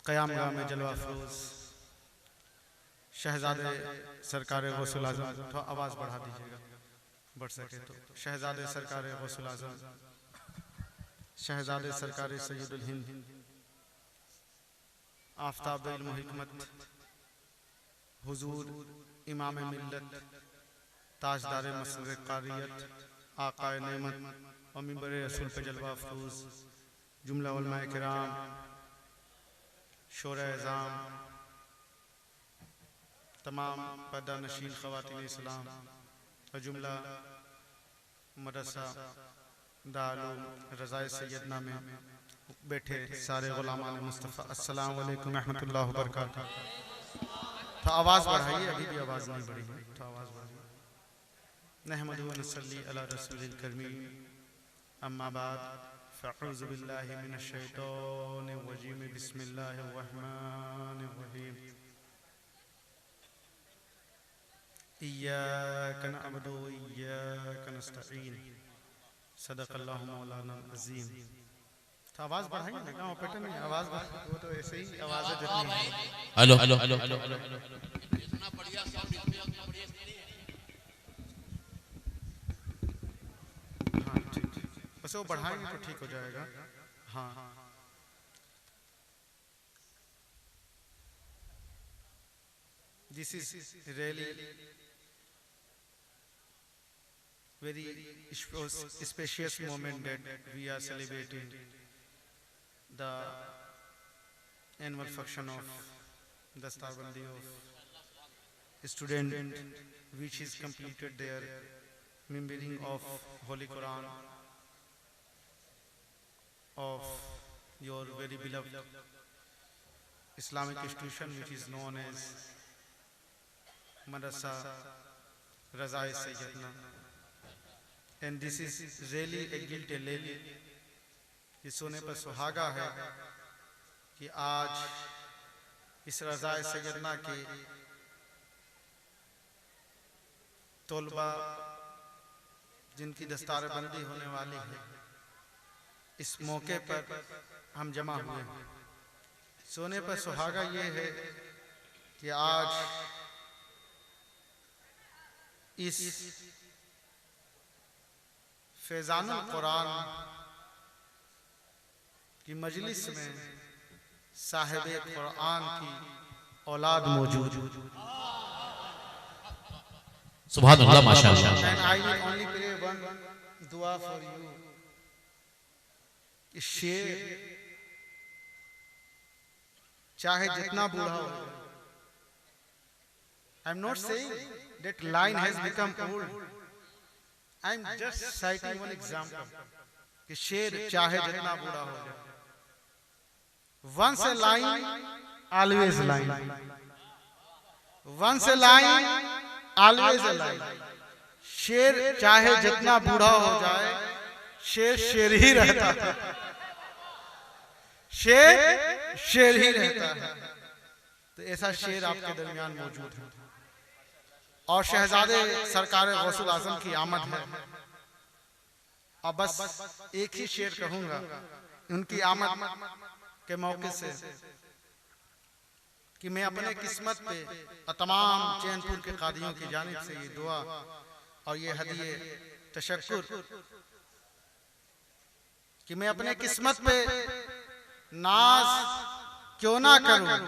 क़यामगाह में जलवा फरोज शहजादे सरकार गौसुल आज़म, थोड़ा आवाज़ बढ़ा दीजिएगा बढ़ सके तो। शहजादे सरकार गौसुल आज़म, शहजादे सरकार सैयदुल हिंद, आफ़ताब इल्म व हिकमत, हुजूर इमाम मिल्लत, ताजदार मसलक कारियत, आक़ाए नेमत व मिंबर रसूल पे जलवा अफ़रोज़ जुमला उलमाए किराम, शोरा एज़ाम, तमाम पैदा नशीन ख़वातीन इस्लाम व जुमला मदरसा दारुल रज़ाए सैयदना में बैठे सारे गुलामान मुस्तफ़ा, अस्सलाम वालेकुम रहमतुल्लाहि व बरकातहू। तो आवाज़ बढ़ाइए, अभी भी आवाज़ नहीं बढ़ी है, तो आवाज़ बढ़ाइए। नहमदु व नसल्ली अला रसूलिल करीम, अम्मा बाद, फ़अऊज़ु बिल्लाहि मिनश शैतानिर रजीम, बिस्मिल्लाहिर रहमानिर रहीम। इय्याका नअबुदु व इय्याका नस्तईन, सदक़ल्लाहु मौलाना अज़ीम। तो आवाज़ बढ़ाइए ना, गाँव पेटे नहीं आवाज़, वो तो ऐसे ही आवाज़ है जितनी है। Hello hello hello hello hello, हाँ ठीक, बस वो बढ़ाएंगे तो ठीक हो जाएगा। हाँ this is really very spacious moment that we are celebrating the annual function of Dastarbandi of student which is completed their membering of Holy Quran of your very beloved Islamic institution which is known as Madrasa Razae Sayyidna. And this is really a guilty lady, ये सोने पर सुहागा है कि आज इस रज़ाए सैयदना के तोलबा जिनकी दस्तार बंदी होने वाली है, इस मौके पर हम जमा हुए हैं। सोने पर सुहागा ये है कि आज इस फैज़ानुल कुरान की मजलिस में साहिबे कुरान की औलाद मौजूद। सुभान अल्लाह, माशाअल्लाह। And I will only pray one दुआ for you. कि शेर चाहे जितना बूढ़ा हो, I am not saying that line has become old. I am just citing one example कि शेर चाहे जितना बूढ़ा हो जाए, once a line always a line, once a line always a line। शेर चाहे जितना बूढ़ा हो जाए, शेर शेर ही रहता है, शेर शेर ही रहता है। तो ऐसा शेर आपके दरमियान मौजूद है और शहजादे सरकार गौसुल आज़म की आमद है। और बस एक ही शेर कहूंगा उनकी आमद के मौके से कि मैं अपने किस्मत पे और तमाम चैनपुर के कादियों की जानिब से ये दुआ और ये हदिये तशक्कुर कि मैं अपने किस्मत पे नाज क्यों ना करूं,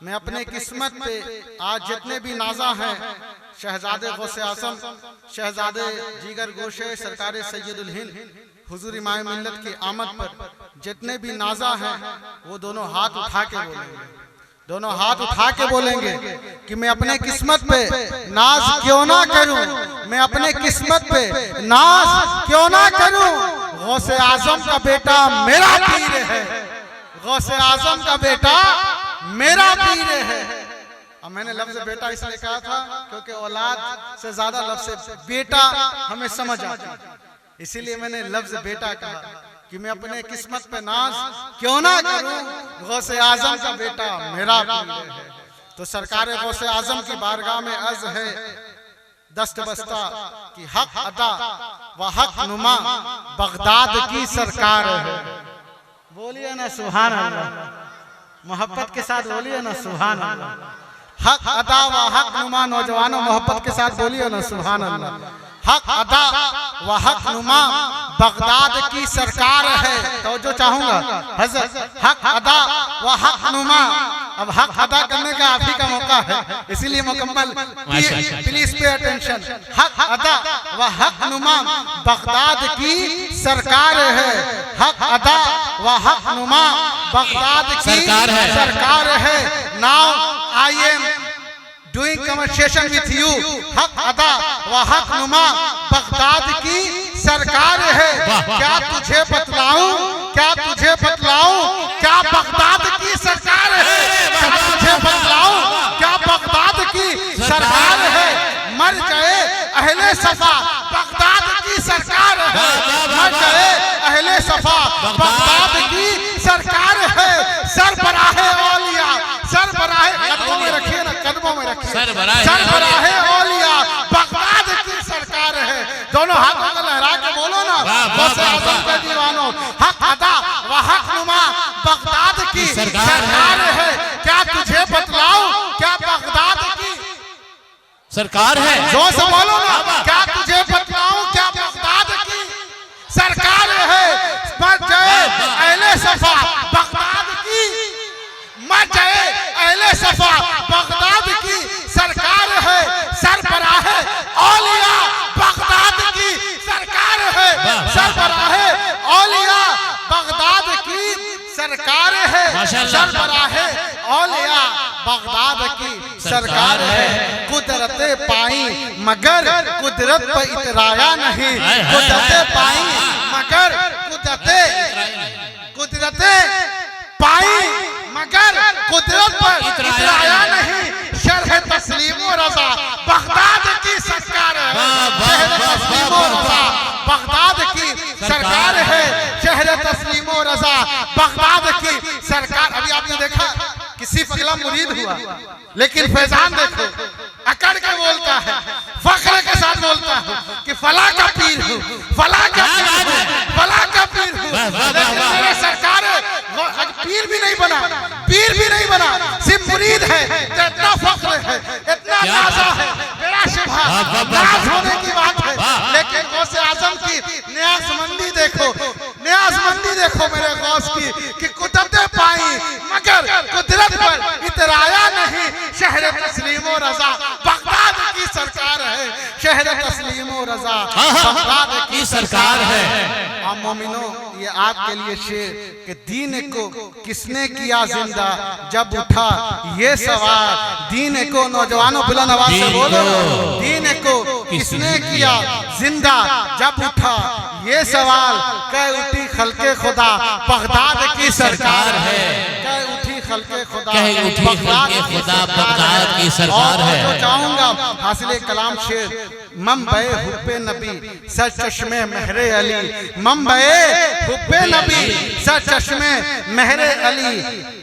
मैं अपने किस्मत पे आज जितने भी नाजा हैं, शहजादे गौसे आज़म, शहजादे जीगर गोशे सरकार सैयदुल हिंद, हुजूर इमाम मिल्लत की आमद पर जितने भी नाजा हैं, वो दोनों हाथ उठा के बोलेंगे, दोनों हाथ उठा के बोलेंगे कि मैं अपने किस्मत पे नाज क्यों ना करूं, मैं अपने किस्मत पे नाज क्यों ना करूं। गौसे आज़म का बेटा मेरा पीर है, गौसे आज़म का बेटा मेरा पीर है। और मैंने लफ्ज़ बेटा इसलिए कहा था क्योंकि औलाद से ज्यादा लफ्ज़ बेटा हमें समझ आता है, इसीलिए मैंने लफ्ज़ बेटा कहा कि मैं अपने किस्मत पे नाज क्यों ना करूं, गौसे आज़म का बेटा मेरा पीर है। तो सरकार गौसे आज़म की बारगाह में अर्ज़ है दस्त बस्ता की हक अदा व हक नुमा बगदाद की सरकार है। बोलिए ना सुभान अल्लाह। मोहब्बत के साथ बोलिए ना सुभान अल्लाह। हक अदा व हक नुमा नौजवानों मोहब्बत के साथ बोलिए ना सुभान अल्लाह। हक अदा व हक नुमा बगदाद की सरकार है। तो जो चाहूंगा हजरत हक अदा व हक नुमा। अब हक अदा करने का आप ही का मौका है, इसीलिए मुकम्मल प्लीज पे अटेंशन। हक अदा व हक नुमा बगदाद की सरकार है। हक अदा व हक नुमा बगदाद की सरकार है। Now I am doing conversation with you. हक अदा व हक नुमा बगदाद की सरकार है। क्या तुझे बतलाऊं, क्या तुझे बतलाऊं, क्या बगदाद की सरकार है। क्या तुझे बतलाऊं, क्या बगदाद की सरकार है। मर गए अहले सफा बगदाद की सरकार है। मर गए अहले सफा बगदाद की सरकार है। सरबराहे औलिया, सरबराहे कदमों में रखिए ना, कदमों में रखिए। सरबराहे औलिया बगदाद की सरकार है। दोनों हाथों को लहरा के बोलो ना, गौसे आज़म के दीवानों। हक अदा व हक नुमा बगदाद की सरकार है। क्या तुझे बतलाऊं, क्या बगदाद की सरकार है। जोर से बोलो ना, क्या तुझे बतलाऊं, क्या बगदाद की सरकार है। मर जाए अहले सफा बगदाद की, मर जाए अहले सफा बगदाद की सरकार है। सरबराहे औलिया बगदाद की सरकार है। सरबराहे औलिया बगदाद की सरकार है। सरबराहे औलिया बगदाद की सरकार है। कुदरते पाई मगर कुदरत पर इतराया नहीं। कुदरते पाई मगर कुदरते पाई मगर कुदरत पर इतराया नहीं। शरह तस्लीम व रज़ा बगदाद की सरकार है। शहर तस्लीम व रज़ा बगदाद की सरकार है। शहर तस्लीम व रज़ा बगदाद की सरकार। अभी आपने देखा किसी पगला मुरीद हुआ, लेकिन फैजान देखो अकड़ के बोलता है, फख्र के साथ बोलता है कि फला का पीर हूँ, फला का पीर हूँ, फला का पीर हूँ। लेकिन मेरे सरकार पीर भी नहीं बना, पीर भी नहीं बना, सिर्फ मुरीद है। तो इतना फख्र है, इतना नाज़ा है, बड़ा शुभा नाज होने की बात है। लेकिन गौसे आज़म की न्याज़मंदी देखो, न्याज़मंदी देखो मेरे गौस की कि कुदरतें पाई मगर कुदरत पर इतराया नहीं। शहर तस्लीम व रज़ा बगदाद की सरकार है। शहर तस्लीम व रज़ा बगदाद की सरकार है। आप मोमिनो, ये आपके लिए शेर कि दीन को किसने किया जिंदा जब उठा ये सवाल। दीन को नौजवानों बुलंद आवाज से बोलो, दीन को किसने किया जिंदा जब उठा ये सवाल। कह उठी खल्के खुदा बगदाद की सरकार है। कह उठी खल्के खुदा बगदाद की सरकार है। तो चाहूंगा हासिले कलाम शेर मंबे हुब्बे नबी सर चश्मे महरे अली। मंबे हुब्बे नबी सर चश्मे महरे अली।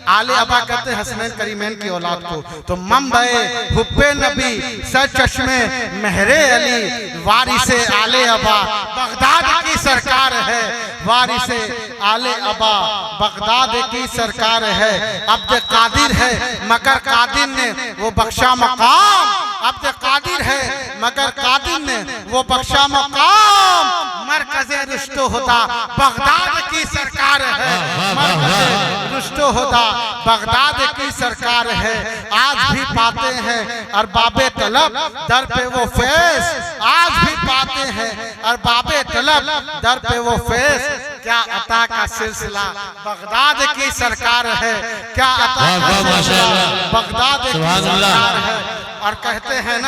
आले अबा कहते हसनैन करीमैन की औलाद को। तो मंबे हुब्बे नबी सर चश्मे महरे अली। वारिसे आले अबा बगदाद की सरकार है। वारिसे आले अबा बगदाद की सरकार है। अब्द कादिर है मगर कादिर ने वो बख्शा मकाम। अब्द कादिर है मगर कादिर ने वो बख्शा मकाम। मरकज़े रुश्तो होता बगदाद की सरकार है। मरकज़े रुश्तो होता बगदाद की सरकार है। आज भी पाते हैं अरबाबे तलब दर पे वो फैज़। आज भी पाते हैं अरबाबे तलब दर पे वो फैज़। क्या अता का सिलसिला बगदाद की सरकार है। क्या अता का सिलसिला बगदाद की सरकार है। और कहते हैं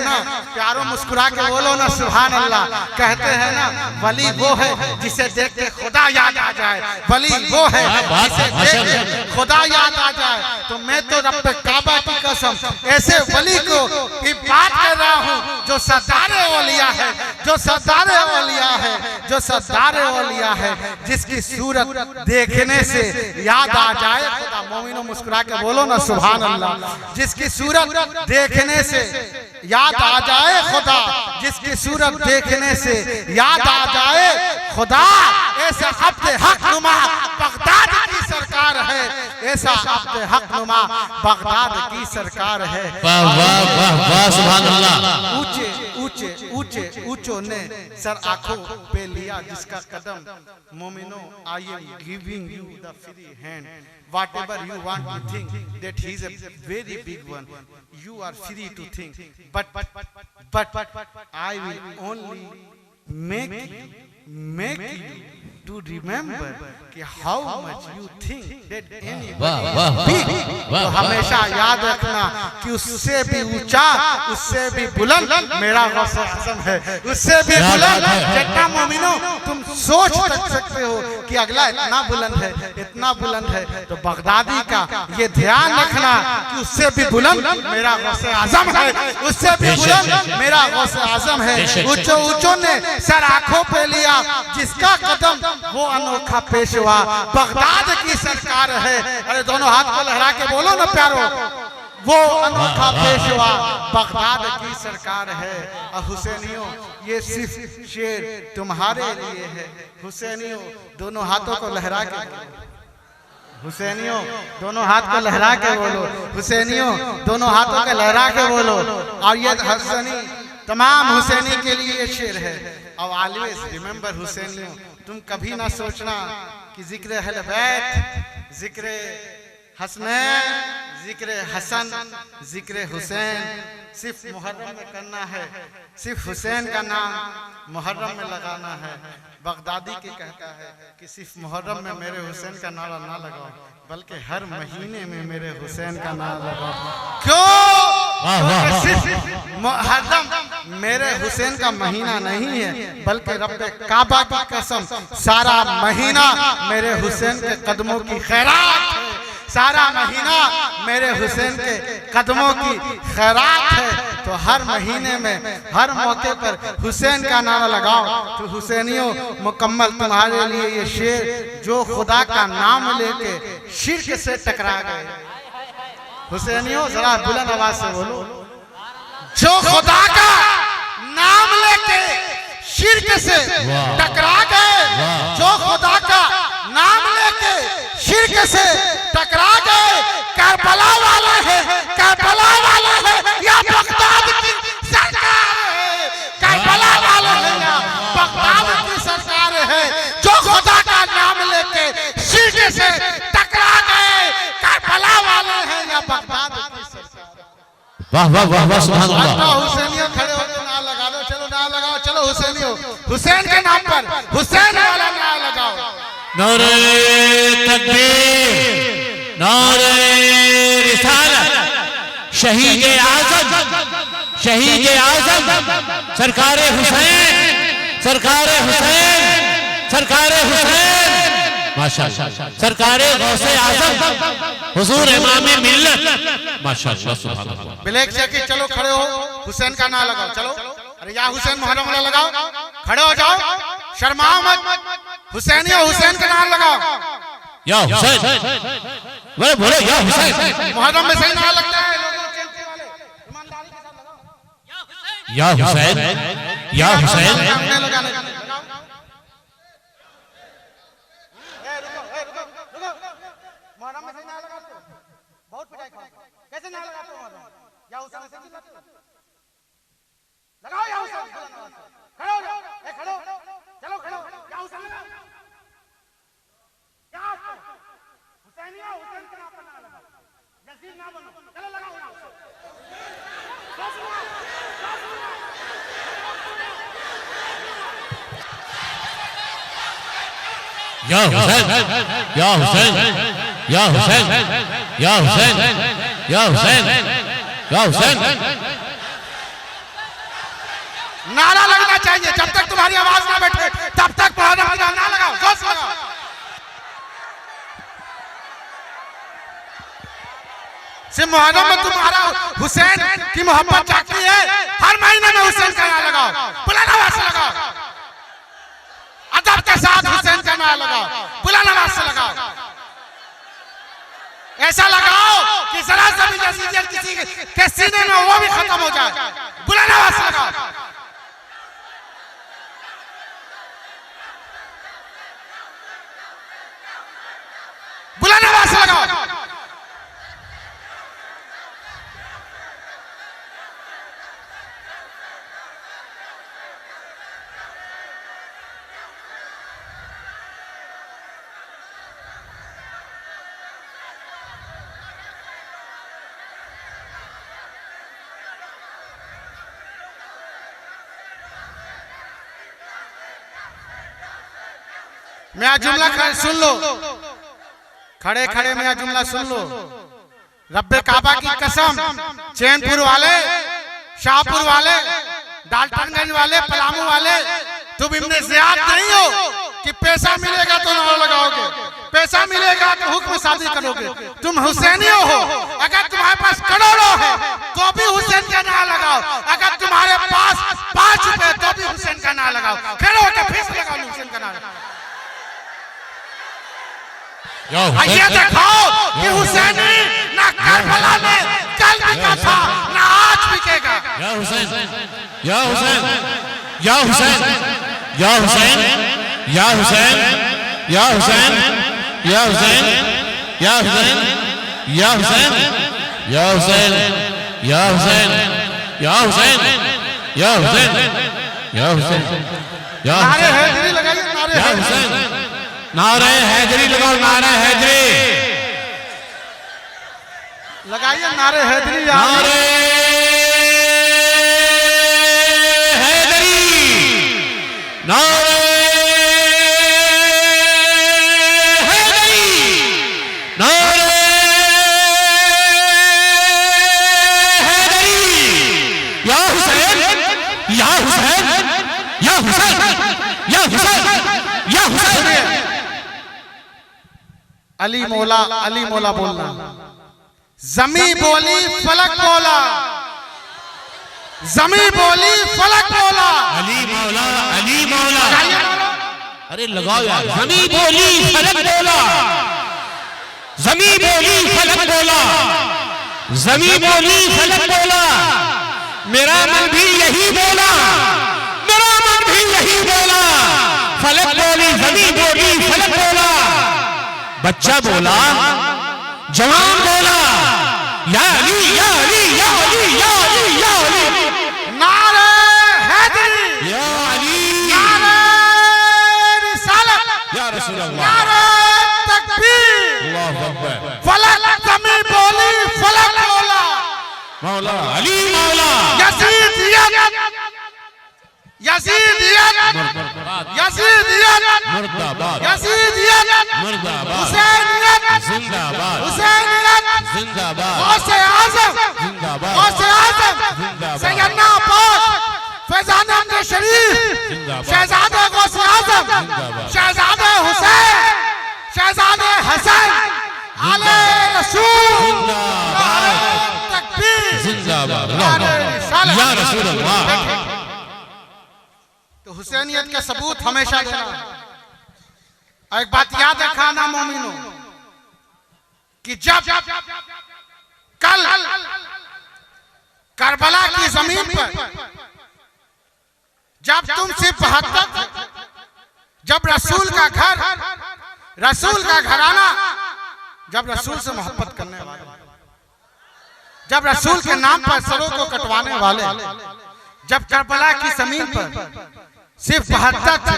ना प्यारो मुस्कुरा के बोलो ना सुभान अल्लाह। कहते हैं ना वली वो है जिसे देख के खुदा याद आ जाए। वली वो है जिसे देख के खुदा याद आ जाए। तो मैं तो रब्बे काबा की कसम ऐसे वली को भी बात कर रहा हूँ जो सरदारे औलिया है, जो सरदारे औलिया है, जो सरदारे औलिया है, जिसकी सूरत देखने से याद आ जाए खुदा। मोमिनो मुस्कुरा के बोलो ना सुभान अल्लाह। जिसकी सूरत देखने से याद आ जाए खुदा, जिसकी सूरत देखने से याद आ जाए खुदा। ऐसे अब्द हक नुमा बगदाद की सरकार है। ऐसा अब्द हक नुमा बगदाद की सरकार है। वाह वाह वाह वाह सुभान अल्लाह। ऊंचे ऊंचे ऊंचे ऊंचों ने सर आंखों पे लिया जिसका कदम, मोमिनो I am giving you the free hand, whatever you want to think that he is a very big one, you are free to think, but I will only make you to remember कि how much you think that anybody big। तो हमेशा याद रखना कि उससे भी ऊंचा, उससे भी बुलंद मेरा गौसे आज़म है, उससे भी बुलंद। जितना मोमिनो तुम सोच सकते हो कि अगला इतना बुलंद है, इतना बुलंद है, तो बगदादी का ये ध्यान रखना कि उससे भी बुलंद मेरा गौसे आज़म है, उससे भी बुलंद मेरा गौसे आज़म है। ऊंचों ऊंचों ने सर आंखों पे लिया जिसका कदम, वो अनोखा पेशवा बगदाद की सरकार है। अरे दोनों हाथ को लहरा के बोलो ना प्यारो, वो अनोखा पेशवा बगदाद की सरकार है। और हुसैनियों ये सिर्फ शेर तुम्हारे लिए है। हुसैनियों दोनों हाथों को लहरा के, हुसैनियों दोनों हाथ को लहरा के बोलो, हुसैनियों दोनों हाथों को लहरा के बोलो। और ये हुसैनी तमाम हुसैनी के लिए ये शेर है। और ऑलवेज रिमेंबर हुसैनियों, तुम कभी ना सोचना कि जिक्र अहले बैत, जिक्र हसनैन, जिक्र हसन, जिक्र हुसैन सिर्फ मुहर्रम में करना है, सिर्फ हुसैन का नाम मुहर्रम में लगाना है। बगदादी के कहता है कि सिर्फ मुहर्रम में मेरे हुसैन का नारा ना लगाओ, बल्कि हर महीने में मेरे हुसैन का नारा लगाओ। क्यों? क्योंकि सिर्फ मुहर्रम मेरे हुसैन का महीना नहीं है, बल्कि रब्बे काबा की कसम सारा महीना मेरे हुसैन के कदमों की खैरात है, सारा महीना मेरे हुसैन के कदमों की खैरात है। तो हर महीने में हर मौके पर हुसैन का नारा लगाओ। तो हुसैनियों मुकम्मल तुम्हारे लिए ये शेर, जो खुदा का नाम लेके शिर्क से टकरा गए। हुसैनियों जरा बुलंद आवाज से बोलो, जो खुदा का नाम लेके शिर्क से टकरा गए, जो खुदा का नाम लेके शिर्क से टकरा गए। करबला वाला है, करबला वाला है या बगदाद की सरकार है, करबला वाला है या बगदाद की सरकार है। जो खुदा का नाम लेके शिर्क से टकरा गए, करबला वाले हैं या बगदाद की सरकार। वाह वाह वाह वाह सुभान अल्लाह। हुसैनियों खड़े होकर नारा लगा दो, चलो नारा लगाओ, चलो हुसैनियों, हुसैन के नाम पर हुसैन वाला नारा लगाओ। नारे तकबीर, नारे रिसालत, शहीद आज़म, शहीद आज़म सरकार हुसैन, सरकार हुसैन, सरकार हुसैन, माशाअल्लाह, सरकार गौसे आज़म हुजूर इमाम मिल्लत, माशाअल्लाह सुभान अल्लाह। ब्लैक जैकेट चलो खड़े हो, हुसैन का नारा लगाओ, चलो। अरे या हुसैन मुहर्रम वाला लगाओ, खड़े हो जाओ, शर्माओ मत। हुसैनियों हुसैन का नारा लगाओ, या हुसैन, बोले बोले या हुसैन। मुहर्रम में सही नारा लगता है, लोगों चलते वाले ईमानदारी के साथ लगाओ, या हुसैन, या हुसैन। लगाने का मुहर्रम में सही नारा लगाते हो, बहुत पिटाई खाओ। कैसे नारा लगाते हो मुहर्रम? या हुसैन से चिल्लाते हो, लगाओ या हुसैन, खड़े हो जाओ, ए खड़े हो, चलो खड़े हो, या हुसैन लगाओ, क्या हुसैनिया हुसैन के नाम पर नारा लगाओ, यजीद ना बनो, चलो लगाओ या हुसैन। या हुसैन, या हुसैन, या हुसैन, या हुसैन, या हुसैन, या हुसैन। नारा लगना चाहिए, जब तक तुम्हारी आवाज ना बैठे तब तक नारा लगाओ, जोर से लगाओ। सिर्फ मुहर्रम में तुम्हारा हुसैन की मोहब्बत जागती है, हर महीने में हुसैन का नारा लगाओ, बुलंद आवाज से लगाओ, अदब के साथ हुसैन का नारा लगाओ, बुलंद आवाज से लगाओ। ऐसा लगाओ कि जरा सा भी जसीजियत किसी के सीने में वो भी खत्म हो जाए, बुलंद आवाज से लगाओ। बुलंद आवाज से लगाओ। मेरा जुमला सुन लो, खड़े खड़े मेरा जुमला सुन लो। रब्बे काबा की कसम, चैनपुर वाले, शाहपुर वाले, डाल्टनगंज वाले, पलामू वाले, तुम इब्ने ज़ियाद नहीं हो कि पैसा मिलेगा तो नारा लगाओगे, पैसा मिलेगा तो हुक्म शादी करोगे। तुम हुसैनी हो, अगर तुम्हारे पास करोड़ों है तो भी हुसैन का नारा लगाओ, अगर तुम्हारे पास 5 रुपए तो भी हुसैन का नारा लगाओ। खड़े होकर फिर से लगाओ हुसैन का नारा। ये दिखाओ कि हुसैनी ना करबला में कल बिका था ना आज बिकेगा। या हुसैन, या हुसैन, या हुसैन, या हुसैन, या हुसैन, या हुसैन, या हुसैन, या हुसैन, या हुसैन, या हुसैन, या हुसैन, या हुसैन, या हुसैन, या हुसैन, या नारे हैदरी लगाइए, नारे हुसैन, नारे हैदरी लगाओ, नारे हैदरी लगाइए, नारे हैदरी, नारे हैदरी, नारे हैदरी, नारे हैदरी, या हुसैन, या हुसैन, या हुसैन, या हुसैन, या हुसैन। अली मौला, अली मौला बोलना। जमी बोली फलक बोला, जमी बोली फलक बोला। अली मौला, अली मौला, अरे लगाओ यार। जमी बोली फलक बोला, जमी बोली फलक बोला, जमी बोली फलक बोला, मेरा मन भी यही बोला, मेरा मन भी यही बोला। फलक बोली, जमी बोली फलक बोला, बच्चा बोला, जवान बोला, या अली, या अली, या अली, या अली, या अली। नारे हैदरी, या अली, नारे रिसालत, या रसूल अल्लाह, नारे तकबीर। अल्लाहु अकबर। फलक जमी बोली फलक बोला, मौला अली मौला, यजीदियत, यजीदियत, यजीदियत, मुर्दाबाद, यजीदियत, मुर्दाबाद, हुसैनियत, जिंदाबाद, हुसैनियत, जिंदाबाद, गौसे आज़म, जिंदाबाद, गौसे आज़म, जिंदाबाद, सैयदना अब्बास, फैज़ान अहमद शरीफ, जिंदाबाद, शहजादे गौसे आज़म, जिंदाबाद, शहजादे हुसैन, शहजादे हसन, आले रसूल, जिंदाबाद, तकबीर, जिंदाबाद, नारे रिसालत। या रसूल अल्लाह। तो हुसैनियत का सबूत हमेशा देना। और एक बात याद रखना मोमिनो, कि जब कल करबला की जमीन पर जब तुम सिर्फ 72, जब रसूल का घर, रसूल का घराना, जब रसूल से मोहब्बत करने वाले, जब रसूल के नाम पर सरों को कटवाने वाले, जब करबला की जमीन पर सिर्फ 72 थे,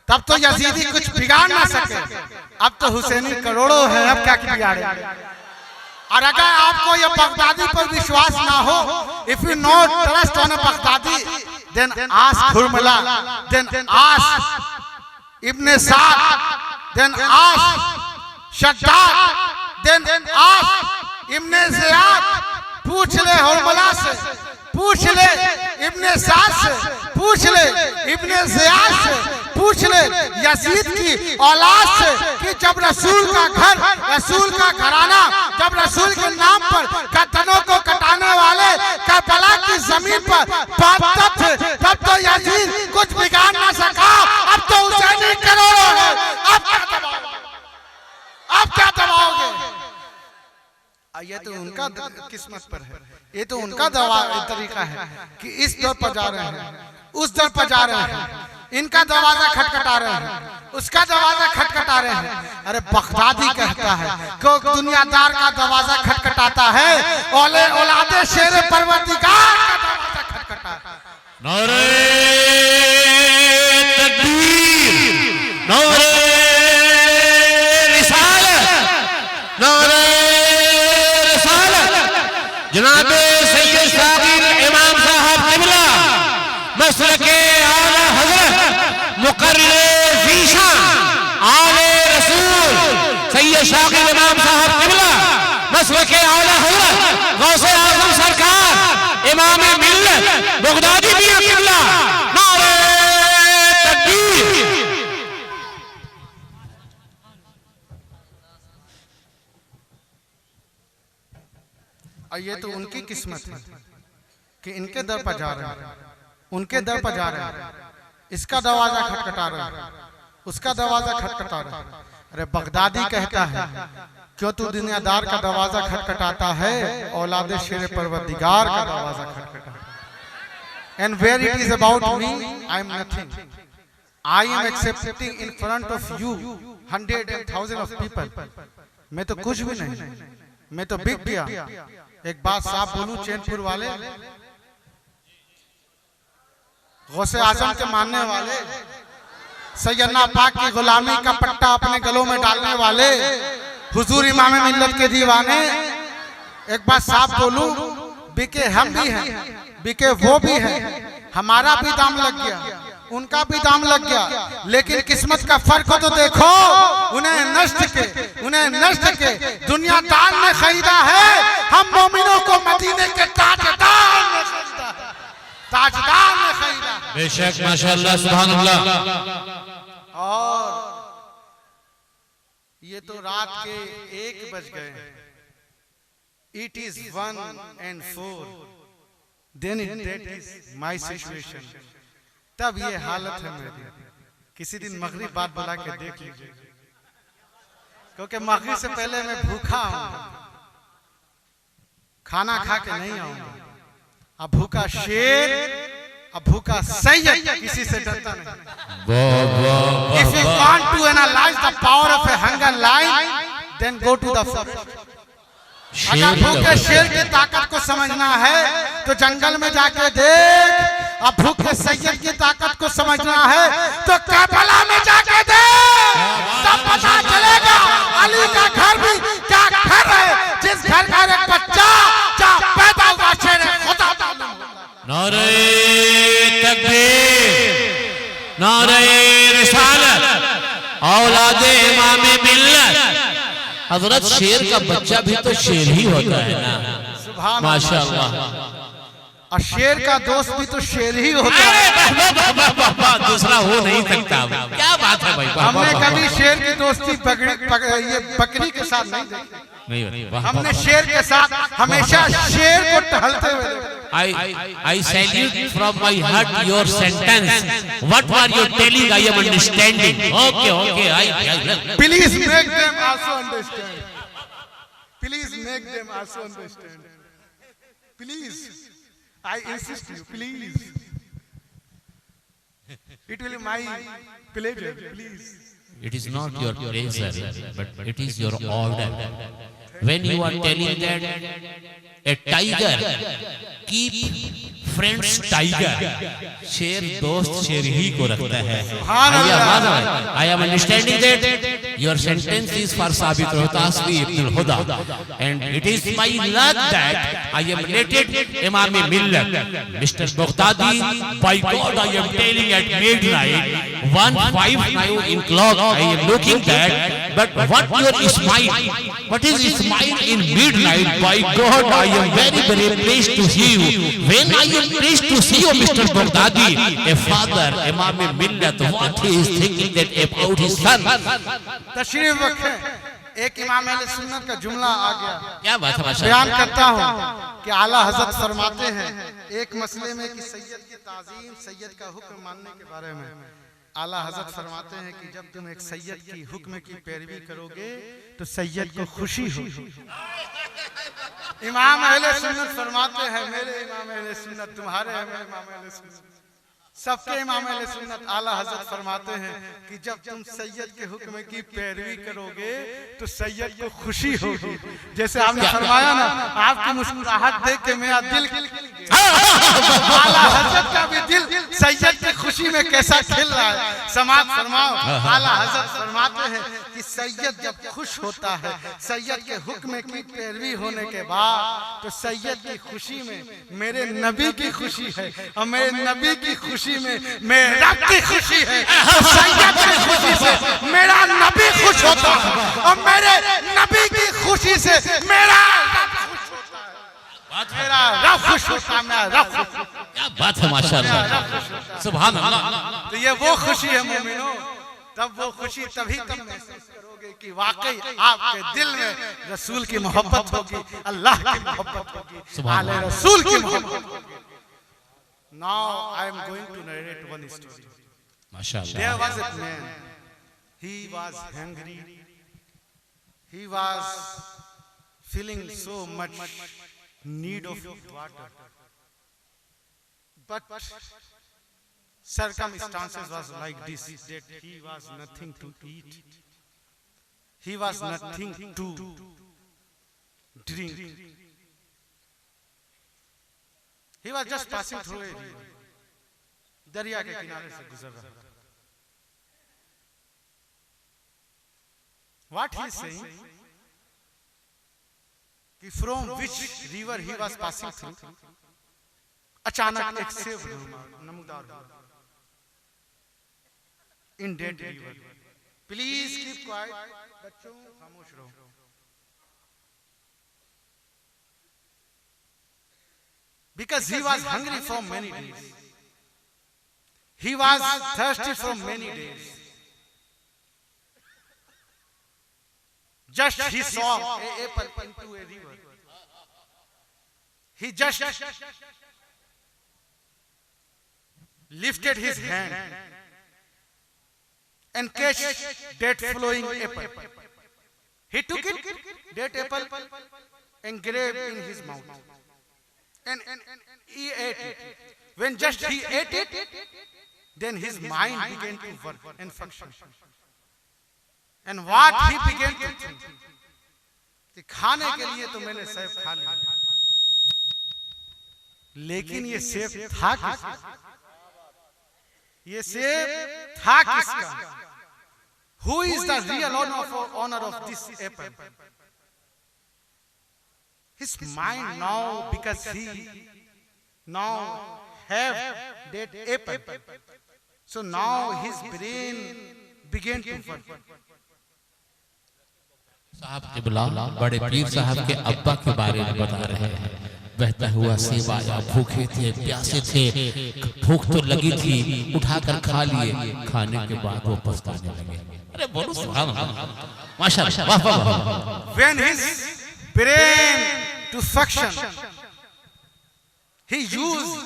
तब तो यजीदी कुछ बिगाड़ ना सके। अब तो हुसैनी करोड़ों हैं, अब क्या बिगाड़े। और अगर आपको ये बगदादी पर विश्वास ना हो, if you not trust on a Baghdadi, then ask Khurmala, then ask Ibne Saad, then ask Shaddad, then ask Ibne Ziyad. पूछ ले हुरमला से, पूछ ले इब्ने साद से, पूछ ले इब्ने ज़ियाद से, पूछ ले यजीद की औलाद से कि जब रसूल का घर, रसूल का घराना, जब रसूल के नाम पर गर्दनों को कटाने वाले करबला की जमीन पर बात थे, तब तो यजीद कुछ बिगाड़ ना सका। अब तो हुसैनी करोड़ों है, अब क्या दबाओगे, अब क्या दबाओगे। ये तो उनका किस्मत पर है, ये तो उनका तरीका है कि इस दर पर जा रहे हैं, उस दर पर जा रहे हैं, इनका दरवाजा खटखटा रहे हैं, उसका दरवाजा खटखटा रहे हैं। अरे बगदादी कहता है कि दुनियादार का दरवाजा खटखटाता है, औले औलादे शेर परवरदिगार का दरवाजा खटखटा। नारे तकबीर, नारे रिसालत, नारे जनाबे सैयद साबिर इमाम साहब क़िबला मसलके आला हज़रत मुक़र्रिर ज़ीशान आले रसूल सैयद शाकिर इमाम साहब क़िबला मसलके आला हज़रत गौसे आज़म सरकार इमाम मिल्लत बगदादी मियां क़िबला नारे तकबीर। ये तो उनकी किस्मत है कि इनके दर पर जा रहे हैं, उनके दर पर जा रहे हैं। इसका दरवाजा खटखटा रहे हैं, उसका दरवाजा खटखटा रहे हैं। अरे बगदादी कहता है क्यों तू दुनियादार का दरवाजा खटखटाता है, औलादे शेर परवरदिगार का दरवाजा खटखटा। And where it is about me I am nothing, I am excepting in front of you 100,000 of people. मैं तो कुछ भी नहीं, मैं तो बिक गया। एक बात साफ बोलूं, चैनपुर वाले, गौसे आजम के मानने वाले, सैयदना पाक की गुलामी का पट्टा अपने गलों में डालने वाले, हुजूर इमाम मिल्लत के दीवाने, एक बात साफ बोलूं, बिके हम भी हैं, बिके वो भी हैं। हमारा भी दाम लग गया, उनका भी दाम लग गया, लेकिन किस्मत का फर्क तो देखो। उन्हें नष्ट के दुनियादार ने खरीदा है, हम मोमिनों को मदीने के ताजदार ने खरीदा है, ताजदार ने खरीदा। बेशक माशाअल्लाह सुभान अल्लाह। और ये तो रात के 1 बज गए, it is 1 and 4, then that is my situation। तब ये हालत है मेरी। किसी दिन मगरिब बाद बुला के देख लीजिए, क्योंकि मगरिब से पहले मैं भूखा हूं, खाना खा के नहीं आऊंगा। अब भूखा शेर, अब भूखा सैयद किसी से डरता नहीं। If you want to analyze the power of a hunger lion, then go to the forest। अगर भूखे शेर की ताकत को समझना है तो जंगल में जाके देख, अब भूखे सैयद की ताकत को समझना है तो करबला में जाके देख, तब पता चलेगा अली का घर भी क्या घर है, जिस घर का एक बच्चा जहाँ पैदा हुआ शेर खुदा ताल्लुम होता। नारे तकबीर, नारे रिसालत, औलादे इमाम मिल्लत। हजरत शेर का बच्चा भी तो शेर ही होता है ना, माशाअल्लाह। और शेर का दोस्त भी तो शेर ही होता है, दूसरा हो नहीं सकता। क्या बात है भाई। हमने कभी शेर की दोस्ती बकरी के साथ नहीं देखी। हमने शेर के साथ हमेशा शेर को टहलते हुए। I salute from my heart your sentence. What were you telling? I am understanding. Okay. I please make them also understand. Please make them also understand. Please, I insist you. Please, it will be my pleasure. Please. It is not your pleasure, but it is your order. When you are telling that a tiger keep friends tiger, शेर दोस्त शेर ही को रखता है। I am understanding that your sentence is for Sabit Rohtasvi Ibn al-Huda, and it is my luck that I am related Imam Millat, Mr. Baghdadi. By God, I am telling at midnight 1:05 in clock, I am looking that, but what your smile? What is smile in midnight? By God, I am very pleased to see you. When I am pleased to see you, Mr. Baghdadi, a father, Imam Millat, what he is thinking that about his son? तशरीफ रखें। एक इमाम अहले सुन्नत का जुमला आ गया, क्या बात है। बयान करता हूँ कि आला हजरत फरमाते हैं एक मसले में कि सैयद की ताज़ीम, सैयद का हुक्म मानने के बारे में। आला हजरत फरमाते हैं कि जब तुम एक सैयद की हुक्म की पैरवी करोगे तो सैयद को खुशी होगी। इमाम अहले सुन्नत फरमाते हैं, मेरे इमाम अहले सुन्नत, तुम्हारे इमाम अहले सुन्नत, सबके इमाम अहले सुन्नत आला हजरत फरमाते हैं कि जब तुम सैयद के हुक्म की पैरवी करोगे तो सैयद को खुशी होगी। जैसे आपने फरमाया ना, आपकी मुस्कुराहट देख के मेरा दिल, आला हजरत का भी दिल सैयद की खुशी में कैसा खिल रहा है। समाज फरमाओ, आला हजरत फरमाते हैं कि सैयद जब खुश होता है, सैयद के हुक्म की पैरवी होने के बाद, तो सैयद की खुशी में मेरे नबी की खुशी है, और मेरे नबी की खुशी में मेरे रब की खुशी है। सैयद की खुशी से मेरा नबी खुश होता है, और मेरे नबी की खुशी से मेरा रब खुश होता है, मेरा रब खुश होता है। क्या बात है, माशाअल्लाह, सुभान अल्लाह। तो ये वो खुशी है मोमिनो, तब वो खुशी तभी तुम महसूस करोगे कि वाकई आपके दिल में रसूल की मोहब्बत होगी, अल्लाह की मोहब्बत होगी, आले रसूल की मोहब्बत होगी। Now I am going to narrate one story. माशाअल्लाह। There was a man. He was hungry. He was feeling so much need of water. But circumstances was like this, that he was nothing to eat. He was nothing to drink. He was just passing through a river. दरिया के किनारे से गुजर रहा था। What he is saying? कि from which river he was passing through, अचानक एक सेब नमूदार हुआ in that river. Please keep quiet. बच्चों खामोश रहो। Because he was hungry for many days. He was thirsty for many days. Just he saw an apple into a river. He just lifted his hand and catch that flowing apple. He took it, that apple, and grabbed in his mouth. And he ate it. When just he ate it, then his mind began to work and function. And what he began to think, कि खाने के लिए तो मैंने सेब खा लिया, लेकिन ये सेब था किसका? ये सेब था किसका? Who is the real owner of this apple? His mind now, because he now have that apple, so now his brain began to work. साहब क़िबला बड़े पीर साहब के अब्बा के बारे में बता रहे हैं। बहता हुआ सेब आया, भूखे थे, प्यासे थे, भूख तो लगी थी, उठाकर खा लिए, खाने के बाद वो पछताने लगे। अरे बोलो सुभान अल्लाह, माशाअल्लाह, वाह वाह वाह। When his brain to function, he used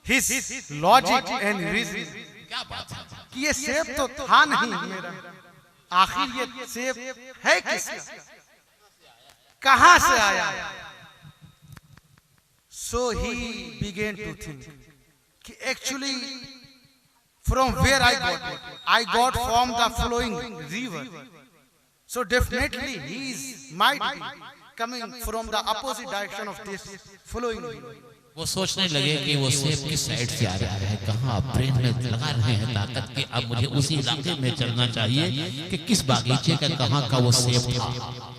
his logic and reason. क्या बात है कि ये सेब तो था नहीं मेरा, आखिर ये सेब है किसका, कहां से आया? So he began to think कि actually from where I got from the flowing river. So definitely he might be coming from the opposite direction of this flowing river. वो सोचने लगे कि वो सेब किस साइड से आ रहा है, कहाँ ब्रेन में लगा रहे हैं ताकत कि अब मुझे उसी इलाके में चलना चाहिए कि किस बागीचे का कहाँ का वो सेब था।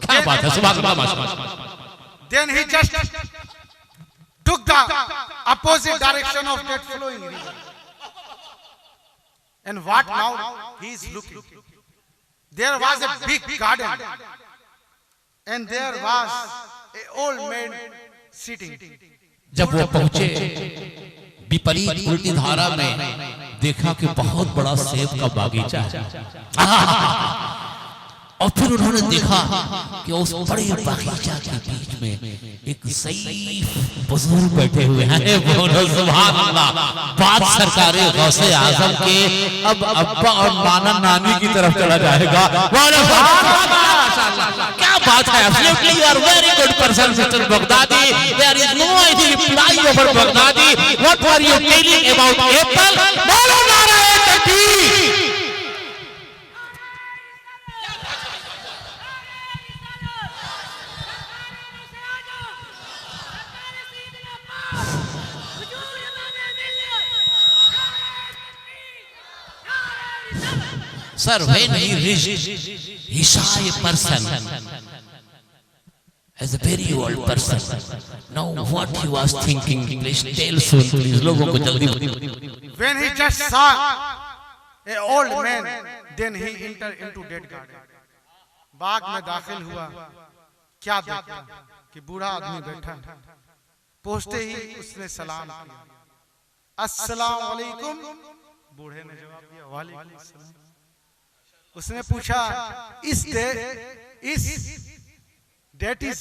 क्या बात है, सुभान अल्लाह, माशाअल्लाह। Then he just took the opposite direction of that flowing river. And what now he is looking? There was a big garden, and there was an old man sitting. जब वो पहुंचे विपरीत उल्टी धारा में, देखा कि बहुत बड़ा सेब का बागीचा है। और फिर उन्होंने देखा कि उस बड़े बागीचा के बीच में एक ज़ईफ बुजुर्ग बैठे हुए हैं। बोलो सुभान अल्लाह। बात सरकारे गौसे आजम के अब अब्बा और नाना नानी की तरफ चला जाएगा। बोलो सुभान अल्लाह। क्या बात है, absolutely you are very good person, Mr. Baghdadi. There is no any reply over Baghdadi. What were you telling about apple? बोलो नाराए तकबीर। Sir, when he reached, he saw a person as a very old person. Now what he was thinking, please tell soon, please. लोगों को जल्दी. When he just saw a old man, then he entered into dead garden. बाग में दाखिल हुआ, क्या देखा कि बूढ़ा आदमी बैठा. पहुंचते ही उसने सलाम किया, अस्सलाम वालेकुम. बूढ़े ने जवाब दिया, वालेकुम सलाम. उसने पूछा, इस डेट इज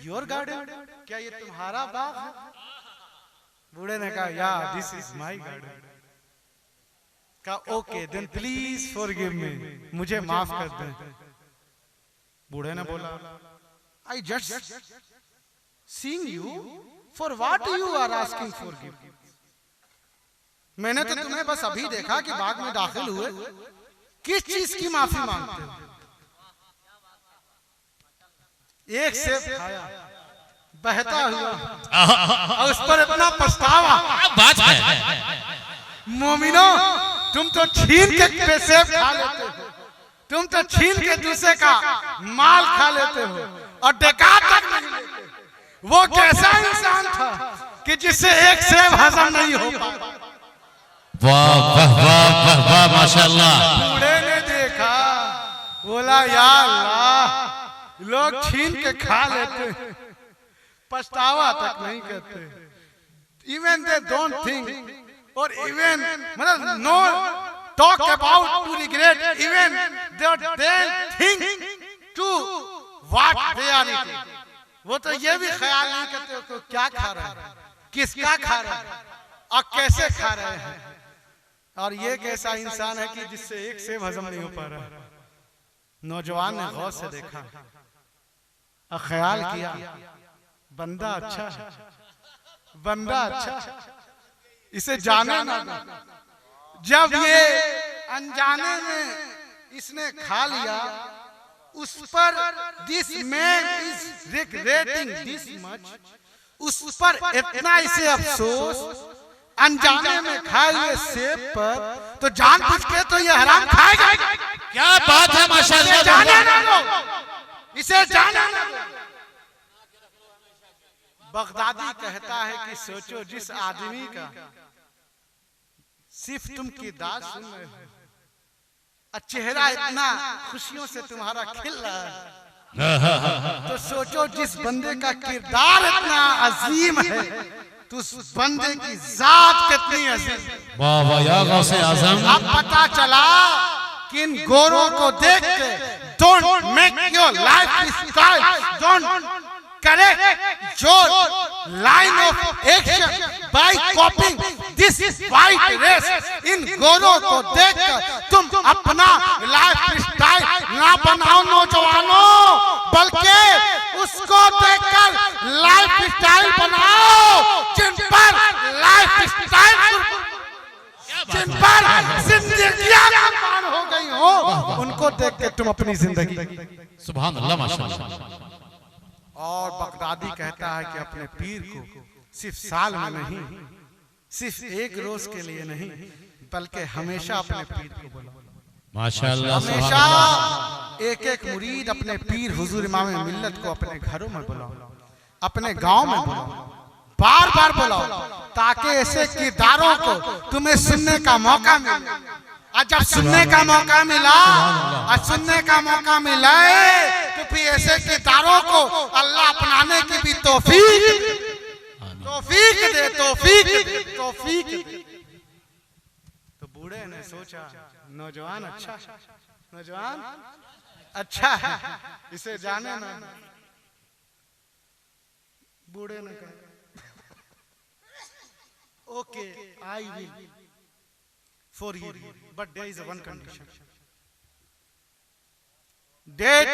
योर गार्डन, क्या ये तुम्हारा बाग है? बूढ़े ने कहा, yeah this is my garden. कहा, okay then please forgive me, मुझे माफ कर दें. बूढ़े ने बोला, I just seeing you, for what you are asking forgive. मैंने तो तुम्हें बस अभी देखा कि बाग में दाखिल हुए, किस चीज की माफी मांगते हो? एक सेब खाया, बहता हुआ, और उस पर इतना पछतावा. बात है. मोमिनो, तुम तो छीन के सेब खा लेते हो, तुम तो छीन के दूसरे का माल खा लेते हो और डका तक नहीं लेते. वो कैसा इंसान था कि जिससे एक सेब हजम नहीं हो पाता. वाह वाह वाह वाह वाह, माशाल्लाह. बूढ़े ने देखा, बोला, या अल्लाह, लोग छीन के खा लेते, पछतावा तक नहीं करते. इवन दे डोंट थिंक, और इवन मतलब no talk about to regret, even they think to what they are eating. वो तो ये भी ख्याल नहीं करते कि क्या खा रहे हैं, किसका खा रहे हैं और कैसे खा रहे हैं. और ये कैसा इंसान है कि जिससे एक सेब हजम नहीं हो पा रहा. नौजवान ने गौर से देखा और ख्याल किया, बंदा अच्छा है, बंदा अच्छा है, इसे जाने ना दो. जब ये अनजाने में इसने खा लिया, उस पर this man is regretting this much, उस पर इतना इसे अफसोस, अनजाने में खाए हुए सेब पर, तो जानबूझ के तो ये हराम खाएगा. क्या बात है, माशाल्लाह. जाने ना दो, इसे जाने ना दो. बगदादी कहता है कि सोचो, जिस आदमी का सिर्फ तुम किरदार सुन रहे हो और चेहरा इतना खुशियों से तुम्हारा खिल रहा है, तो सोचो जिस बंदे का किरदार इतना अजीम है, तो उस बंदे की जात कितनी अजीम. वाह वाह, या गौसे आज़म. अब पता चला कि इन गोरों को देख के, don't make your life style, don't correct your line of action by copying this white race. इन गोरों को देखकर तुम अपना लाइफ स्टाइल ना बनाओ नौजवानों, बल्कि उसको देखकर लाइफ स्टाइल बनाओ जिन पर लाइफ स्टाइल, जिन पर जिंदगियां कुर्बान हो गई हो, उनको देख के तुम अपनी जिंदगी. सुभान अल्लाह, माशाल्लाह. और बगदादी कहता है कि अपने पीर को सिर्फ साल में नहीं, सिर्फ एक रोज के लिए नहीं, बल्कि हमेशा अपने पीर को बुलाओ. माशाल्लाह. हमेशा एक एक मुरीद अपने पीर हुजूर इमाम मिल्लत को अपने घरों में बुलाओ, अपने गांव में बुलाओ, बार बार बुलाओ, ताकि ऐसे किरदारों को तुम्हें सुनने का मौका मिले. और जब सुनने का मौका मिला, और सुनने का मौका मिला, तो फिर ऐसे किरदारों को अल्लाह अपनाने की भी तौफीक दे, तौफीक दे. तो बूढ़े ने सोचा, नौजवान अच्छा, नौजवान अच्छा है, इसे जाने ना. बूढ़े ने कहा, okay I will forgive you, but there is one condition. That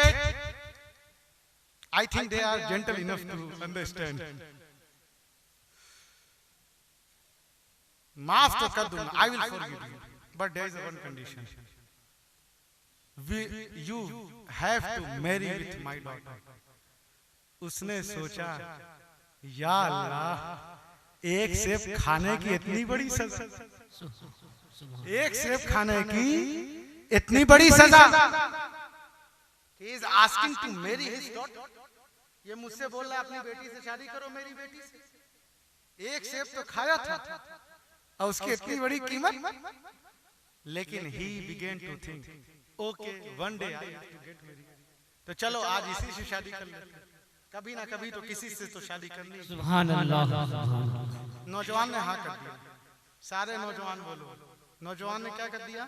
I think they are gentle enough to understand. माफ तो कर दूंगा, I will forgive you, but there is one condition. You have to marry with my daughter. उसने सोचा, या अल्लाह, एक सेब खाने की इतनी बड़ी सजा, एक सेब खाने की इतनी बड़ी सजा। He is asking to marry his daughter. ये मुझसे बोल रहा है अपनी बेटी से शादी करो, मेरी बेटी से। एक सेब तो खाया था और उसकी इतनी बड़ी कीमत। लेकिन he began to think, okay, one day I have to get married. तो चलो आज इसी से शादी कर लेते हैं। कभी ना कभी तो किसी से तो शादी करनी है। सुभान अल्लाह। नौजवान ने हाँ कर दिया। सारे नौजवान बोलो, नौजवान ने क्या कर दिया?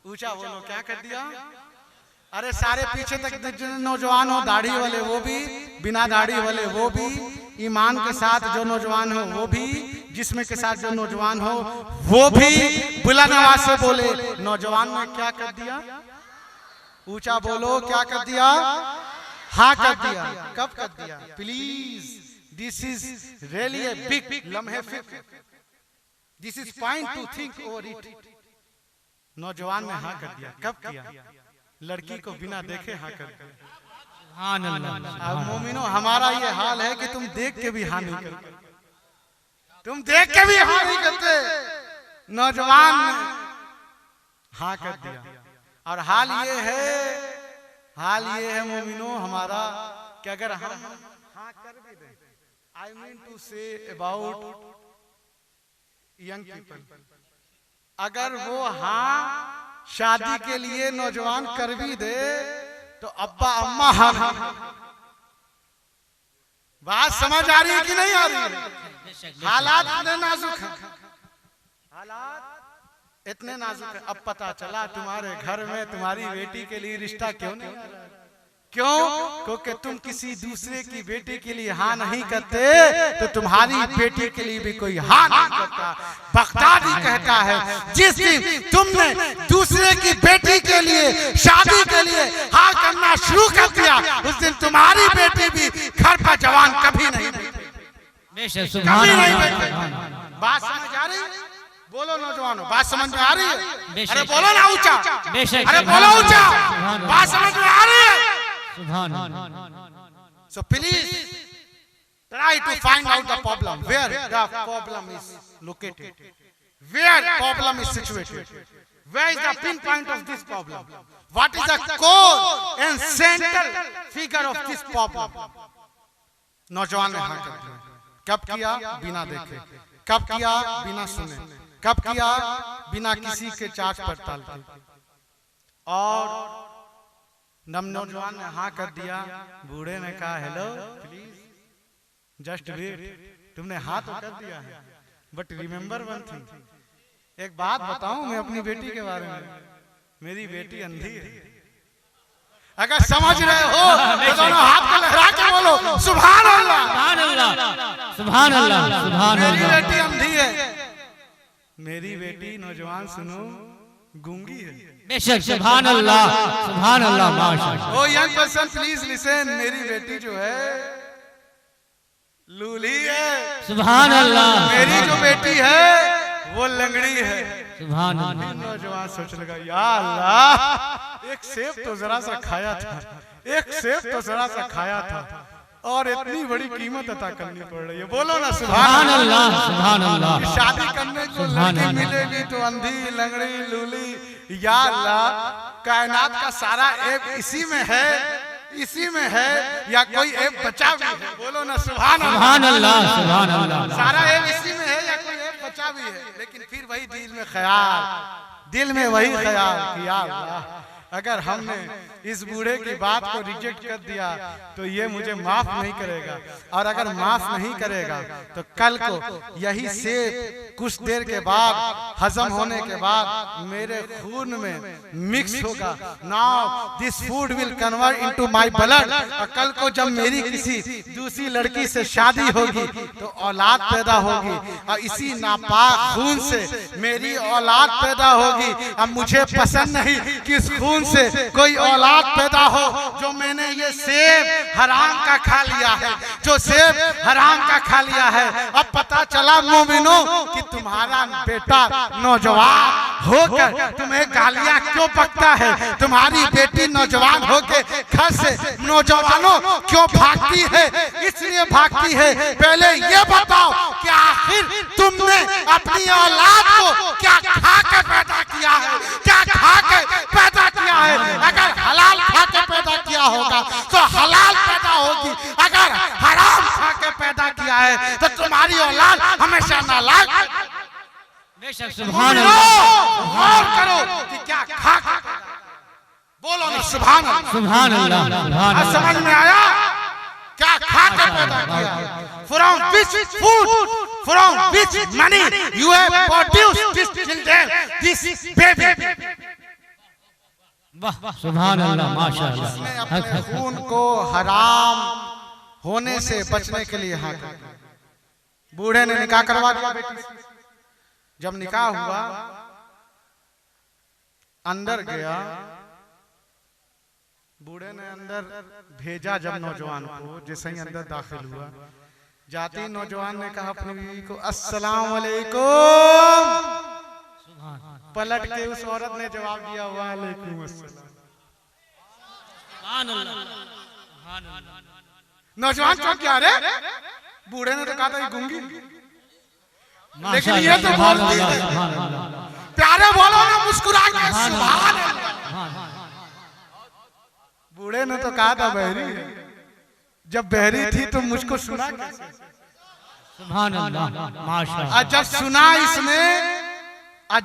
ऊंचा बोलो, क्या कर दिया? अरे सारे पीछे तक जो नौजवान हो, दाढ़ी वाले वो भी, बिना दाढ़ी वाले वो भी, ईमान के साथ जो नौजवान हो वो भी, जिस्म के साथ जो नौजवान हो वो भी, बुलंद आवाज से बोले। नौजवान ने क्या कर दिया? ऊंचा बोलो, क्या कर दिया? हाँ कर दिया। कब कर दिया? Please, this is really a big लम्हे फिक्र, this is point two think over it. नौजवान ने हाँ कर दिया। कब किया? लड़की को बिना देखे हाँ कर दिया। सुभान अल्लाह। अब मोमिनो, हमारा ये हाल है कि तुम देख के भी हाँ नहीं करते, तुम देख के भी हाँ नहीं करते। नौजवान ने हाँ कर दिया। और हाल ये है मोमिनो हमारा कि अगर हम हाँ कर भी दें, I mean to say about young people, अगर वो हाँ शादी के लिए नौजवान कर भी दे तो अब्बा अम्मा हाँ नहीं। बात समझ आ रही है कि नहीं आ रही है? हालात इतने नाजुक हैं, हालात इतने नाजुक है। अब पता चला तुम्हारे घर में तुम्हारी बेटी के लिए रिश्ता क्यों नहीं आ रहा? क्यों? क्योंकि तुम किसी दूसरे की बेटी के लिए हाँ नहीं करते तो तुम्हारी बेटी के लिए भी कोई हाँ नहीं करता। बगदादी कहता है, जिस दिन तुमने दूसरे की बेटी के लिए शादी के लिए हाँ करना शुरू कर दिया, उस दिन तुम्हारी बेटी भी घर पर जवान कभी नहीं बैठेगी। बात समझ आ रही है? बोलो नौजवानों, बात समझ में आ रही है? अरे बोलो ना ऊंचा, अरे बोलो ऊंचा, बात समझ में आ रही है? So please try to find out the problem, where the problem is located, where problem is situated, where is the pinpoint of this problem, what is the core and central figure of this problem. नौजवान ने हाँ कर दिया। कब किया? बिना देखे। कब किया? बिना सुने। कब किया? बिना किसी के जांच पड़ताल के। और नौजवान ने हाँ कर दिया। बूढ़े ने कहा, हेलो प्लीज जस्ट वेट, तुमने हाँ तो कर दिया है, बट रिमेम्बर वन थिंग, एक बात बताऊं मैं अपनी बेटी के बारे में, मेरी बेटी अंधी है। अगर समझ रहे हो तो दोनों हाथ को लहरा के बोलो सुभान अल्लाह, सुभान अल्लाह, सुभान अल्लाह, सुभान अल्लाह। मेरी बेटी अंधी है, मेरी बेटी नौजवान सुनो गूंगी है। बेशक, सुभान अल्लाह, सुभान अल्लाह, माशाअल्लाह। ओ यंग पर्सन प्लीज लिसन, मेरी बेटी जो है लूली है। सुभान अल्लाह। मेरी जो बेटी है वो लंगड़ी है। सुभान अल्लाह। नौजवान सोच लगा, या अल्लाह, एक सेब तो जरा सा खाया था, एक सेब तो जरा सा खाया था और इतनी बड़ी कीमत अता करनी पड़ रही है। बोलो ना सुभान अल्लाह, सुभान अल्लाह। शादी करने को लड़की मिलेगी तो अंधी, लंगड़ी, लूली, या अल्लाह, कायनात का सारा ऐब इसी में है, इसी में है, या कोई ऐब बचा भी है? बोलो ना सुभान अल्लाह, सुभान अल्लाह। सारा ऐब इसी में है या कोई ऐब बचा भी है? लेकिन फिर वही दिल में ख्याल, दिल में वही ख्याल कि या अल्लाह, अगर हमने इस बूढ़े की बात को रिजेक्ट कर दिया तो ये मुझे माफ नहीं करेगा, और अगर माफ नहीं करेगा तो कल को यही सेब कुछ देर के बाद हजम होने के बाद मेरे खून में मिक्स होगा। Now this food will convert into my blood, और कल को जब मेरी किसी दूसरी लड़की से शादी होगी तो औलाद पैदा होगी, और इसी नापाक खून से मेरी औलाद पैदा होगी। अब मुझे पसंद नहीं कि इस खून से कोई औलाद पैदा हो जो मैंने ये सेब हराम का खा लिया है, जो सेब हराम का खा लिया है। अब पता चला मोमिनो कि तुम्हारा बेटा नौजवान होकर तुम्हें गालियां क्यों बकता है, तुम्हारी बेटी नौजवान होकर घर से नौजवानों क्यों भागती है। इसलिए भागती है, पहले ये बताओ कि आखिर तुमने अपनी औलाद को क्या खाकर पैदा किया है, क्या खाकर है। अगर हलाल खा के पैदा किया होगा तो हलाल पैदा होगी, अगर हराम खा के पैदा किया है तो तुम्हारी औलाद हमेशा नालायक। सुभान अल्लाह। गौर करो कि क्या खा के, बोलो ना सुभान अल्लाह। सुभान अल्लाह। समझ में आया क्या खा के पैदा किया है? From which food, from which money you have produced this children, this baby. वाह सुभान अल्लाह माशाअल्लाह। उसने अपने खून को हराम होने से बचने के लिए हाँ कहा। बूढ़े ने निकाह करवा दिया बेटी से। जब निकाह हुआ, अंदर गया, बूढ़े ने अंदर भेजा जब नौजवान को, जैसे ही अंदर दाखिल हुआ, जाते ही नौजवान ने कहा अपनी बीवी को अस्सलाम वालेकुम। पलट के उस औरत ने जवाब दिया वालेकुम अस्सलाम। नौजवान चौंक गया, अरे बूढ़े ने तो कहा था ये गूंगी, लेकिन ये तो बोलती है। प्यारे बोलो ना मुस्कुरा के सुभान अल्लाह। बूढ़े ने तो कहा था बहरी है, जब बहरी थी तो मुझको सुना कैसे? सुभान अल्लाह माशाअल्लाह। जब सुना इसने,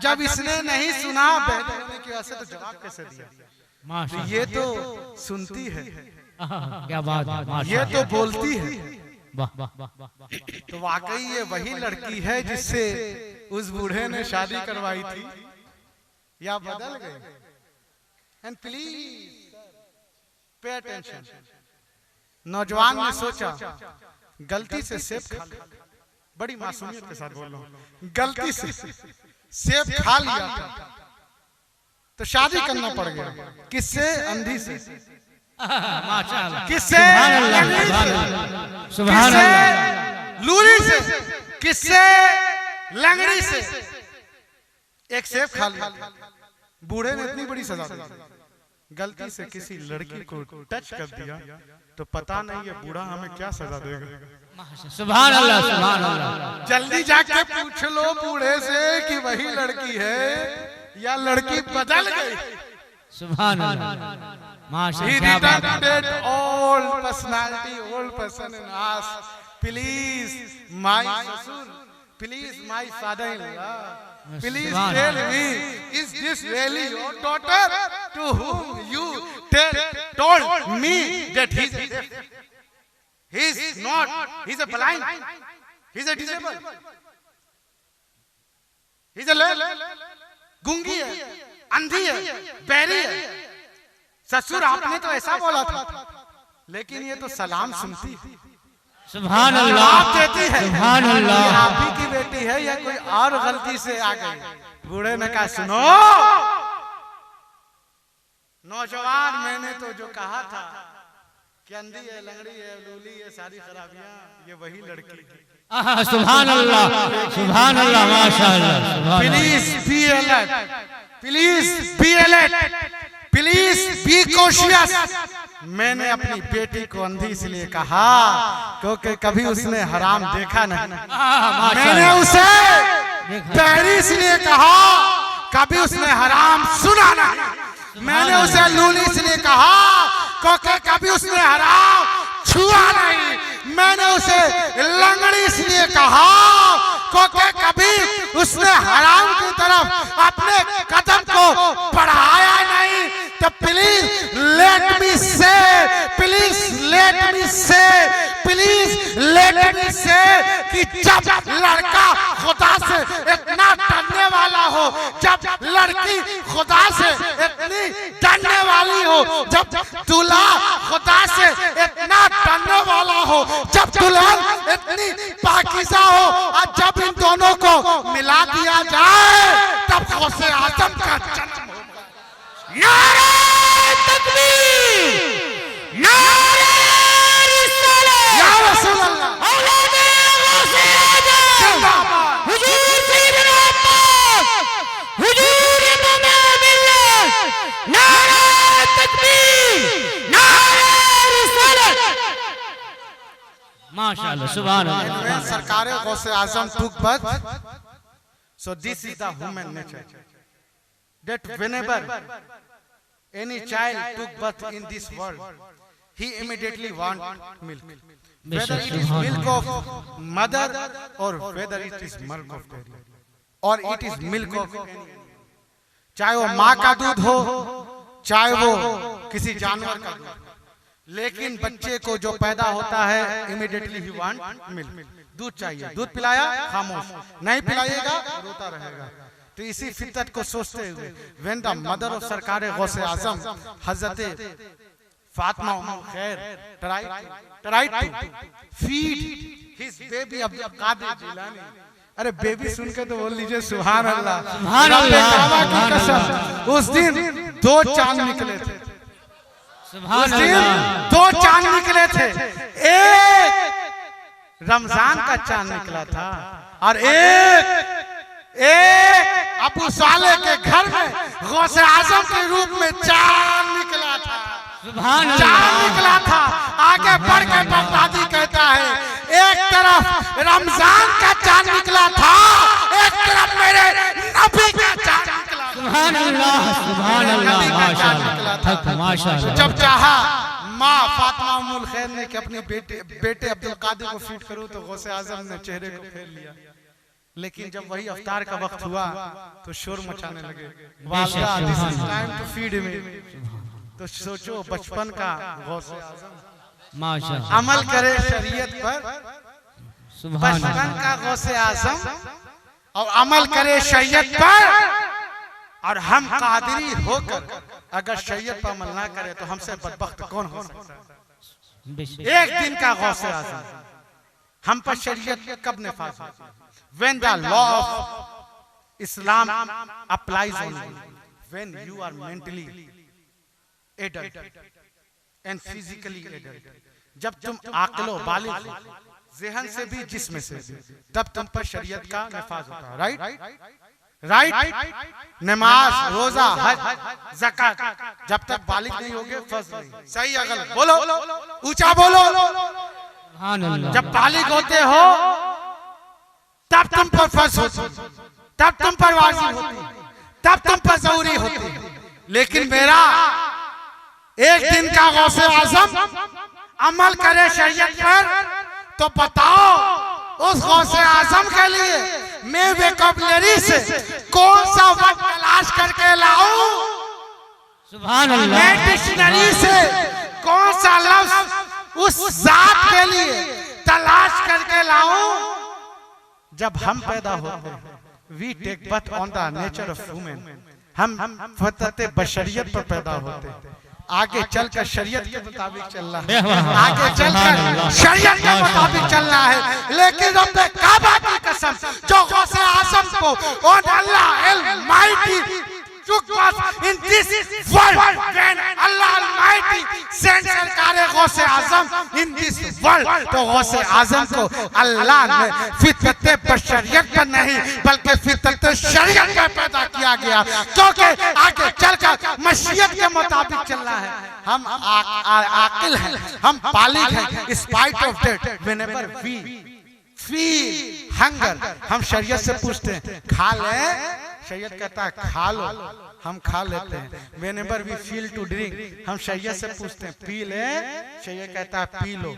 जब इसने नहीं सुना बहरे होने की वजह से तो जवाब कैसे दिया? तो ये तो सुनती है, क्या बात है, ये तो बोलती है। वाह वाह वाह। तो वाकई ये वही लड़की है जिससे उस बूढ़े ने शादी करवाई थी, या बदल गए? And please pay attention. नौजवान ने सोचा गलती से सेब खा लिया, बड़ी मासूमियत के साथ बोल रहा हूं, गलती से सेब खा लिया था तो शादी करना पड़ गया। किससे? अंधी से। माशाअल्लाह। किससे? सुभान अल्लाह। लूरी से। किससे? लंगड़ी से। एक सेब खा लिया, बूढ़े ने इतनी बड़ी सजा दी। गलती से किसी लड़की को टच कर दिया तो पता नहीं ये बूढ़ा हमें क्या सजा देगा। सुभान अल्लाह सुभान अल्लाह। जल्दी जाके पूछ लो बूढ़े से कि वही लड़की है या लड़की बदल गई। सुभान अल्लाह He returned old personality, old person and asked, please my ससुर, please my father-in-law, please tell me, is this really your daughter to whom you told me that he is deaf? He is not, he is a blind, he is a disabled, he is a गूंगी है, अंधी है, बहरी है। ससुर आपने तो ऐसा बोला था, लेकिन ये तो सलाम सुनती है, सुभान अल्लाह आप देती है, सुभान अल्लाह। आप ही की बेटी है या कोई और गलती से आ गई? बूढ़े ने कहा सुनो नौजवान, मैंने तो जो कहा था कि अंधी है, लंगड़ी है, लूली है, सारी खराबियां, ये वही लड़की है। सुभान अल्लाह सुभान अल्लाह माशाअल्लाह। Please be alert, please be alert, please be cautious. मैंने अपनी बेटी को अंधी इसलिए कहा क्योंकि कभी उसने हराम देखा नहीं। मैंने उसे बहरी इसलिए कहा, कभी उसने हराम सुना नहीं। मैंने उसे लूली इसलिए कहा क्योंकि कभी उसने हराम छुआ नहीं। मैंने उसे लंगड़ी इसलिए कहा क्योंकि कभी उसने हराम की तरफ अपने कदम को बढ़ाया नहीं। तो प्लीज लेट मी से, प्लीज लेट मी से, प्लीज लेट मी से कि जब लड़का खुदा से इतना डरने वाला हो, जब लड़की खुदा से इतनी डरने वाली हो, जब दूल्हा खुदा से इतना डरने वाला हो, जब दुल्हन इतनी पाकीज़ा हो, और जब इन दोनों को मिला दिया जाए तब गौसे आजम का जन्म होगा। नारे तकबीर, नारे रिसालत, या रसूल अल्लाह, औलादे गौसे आजम, जिंदाबाद, हुजूर सैयदना अब्बास, हुजूर इमाम मिल्लत, नारे तकबीर, नारे रिसालत। माशाअल्लाह सुभान अल्लाह। When सरकारे गौसे आजम took birth, so this is the human nature, that whenever any child took birth in this world, he immediately want milk. Whether it is milk of mother or whether it is milk of daddy or it is milk of any, चाहे वो माँ का दूध हो चाहे वो किसी जानवर का दूध, लेकिन बच्चे को जो पैदा होता है इमीडिएटली ही वांट मिल्क, दूध चाहिए। दूध पिलाया खामोश, नहीं पिलाएगा रोता रहेगा। तो इसी फितरत को सोचते हुए व्हेन द मदर ऑफ सरकार गौसे आजम हजरत फातिमा उम्मुल खैर tried to feed his baby Abdul Qadir Jilani. अरे बेबी सुन के तो बोल लीजिए सुभान अल्लाह, सुभान अल्लाह। उस दिन 2 चांद निकले थे, उस दिन 2 चांद निकले थे। एक रमजान का चांद निकला था और एक अबू साले के घर में गौसे आजम के रूप में चांद निकला था, चांद निकला था। आगे बढ़ के बगदादी कहता है एक तरफ रमजान का चांद निकला था, एक तरफ मेरे नबी का चांद निकला। सुभान अल्लाह, सुभान अल्लाह, माशाअल्लाह। जब चाहा माँ फातिमा उम्मुल खैर ने कि अपने बेटे अब्दुल कादिर को फीड करूं तो गौसे आजम ने चेहरे को फेर लिया। लेकिन जब वही अफ्तार का वक्त हुआ तो शोर मचाने लगे, वालिदा this is time to feed me. तो सोचो बचपन का गौसे आजम माशाअल्लाह अमल करे शरीयत पर, बचपन का गौसे आजम और अमल करे शरीयत पर, और हम कादिरी होकर अगर शरीयत पर अमल ना करे तो हमसे बदबख्त कौन हो सकता है। एक दिन का गौसे आजम हम पर शरीयत कब नफाज होती है? When the law of Islam applies only when you are mentally adult and physically adult, जब तुम आक़िलो बालिग़ ज़हन से भी जिस्म से भी, तब तुम पर शरीयत का नफाज होता है। राइट? नमाज रोजा हज ज़कात जब तक बालिग़ नहीं होगे फर्ज नहीं। सही अगल बोलो, ऊंचा बोलो। जब बालिग़ होते हो तब तुम पर फर्ज होती, तब तुम पर वाजिब होती, तब तुम पर ज़रूरी होती। लेकिन मेरा एक दिन का गौसे आज़म अमल करे शरीयत पर, तो बताओ उस गौसे आज़म के लिए मैं वोकैबुलरी से कौन सा वर्ड तलाश करके लाऊं? सुभान अल्लाह। मैं डिक्शनरी से कौन सा लफ्ज उस जात के लिए तलाश करके लाऊं? जब हम पैदा होते हैं we take birth on the nature of human, हम फितरत बशरियत पर पैदा होते हैं। आगे चलकर शरीयत के मुताबिक चलना है, आगे चलकर शरीयत के मुताबिक चलना है। लेकिन रब्बे काबा की कसम जो गौसे आज़म को और अल्लाह Almighty took us in this world when Allah Almighty sent सरकार गौसे आज़म in this world, तो गौसे आज़म को अल्लाह ने फितरत बशरियत पर नहीं बल्कि फितरत शरीयत पर पैदा किया गया, क्योंकि आगे चलकर मशीयत के मुताबिक चलना है। हम आकिल हैं, हम बालिग़ हैं। Spite of that whenever we feel hunger, हम शरीयत से पूछते हैं खा ले, शरीयत कहता है खा लो, हम खा लेते हैं। Whenever we feel to drink, हम शरीयत से पूछते हैं पी ले, शरीयत कहता है पी लो।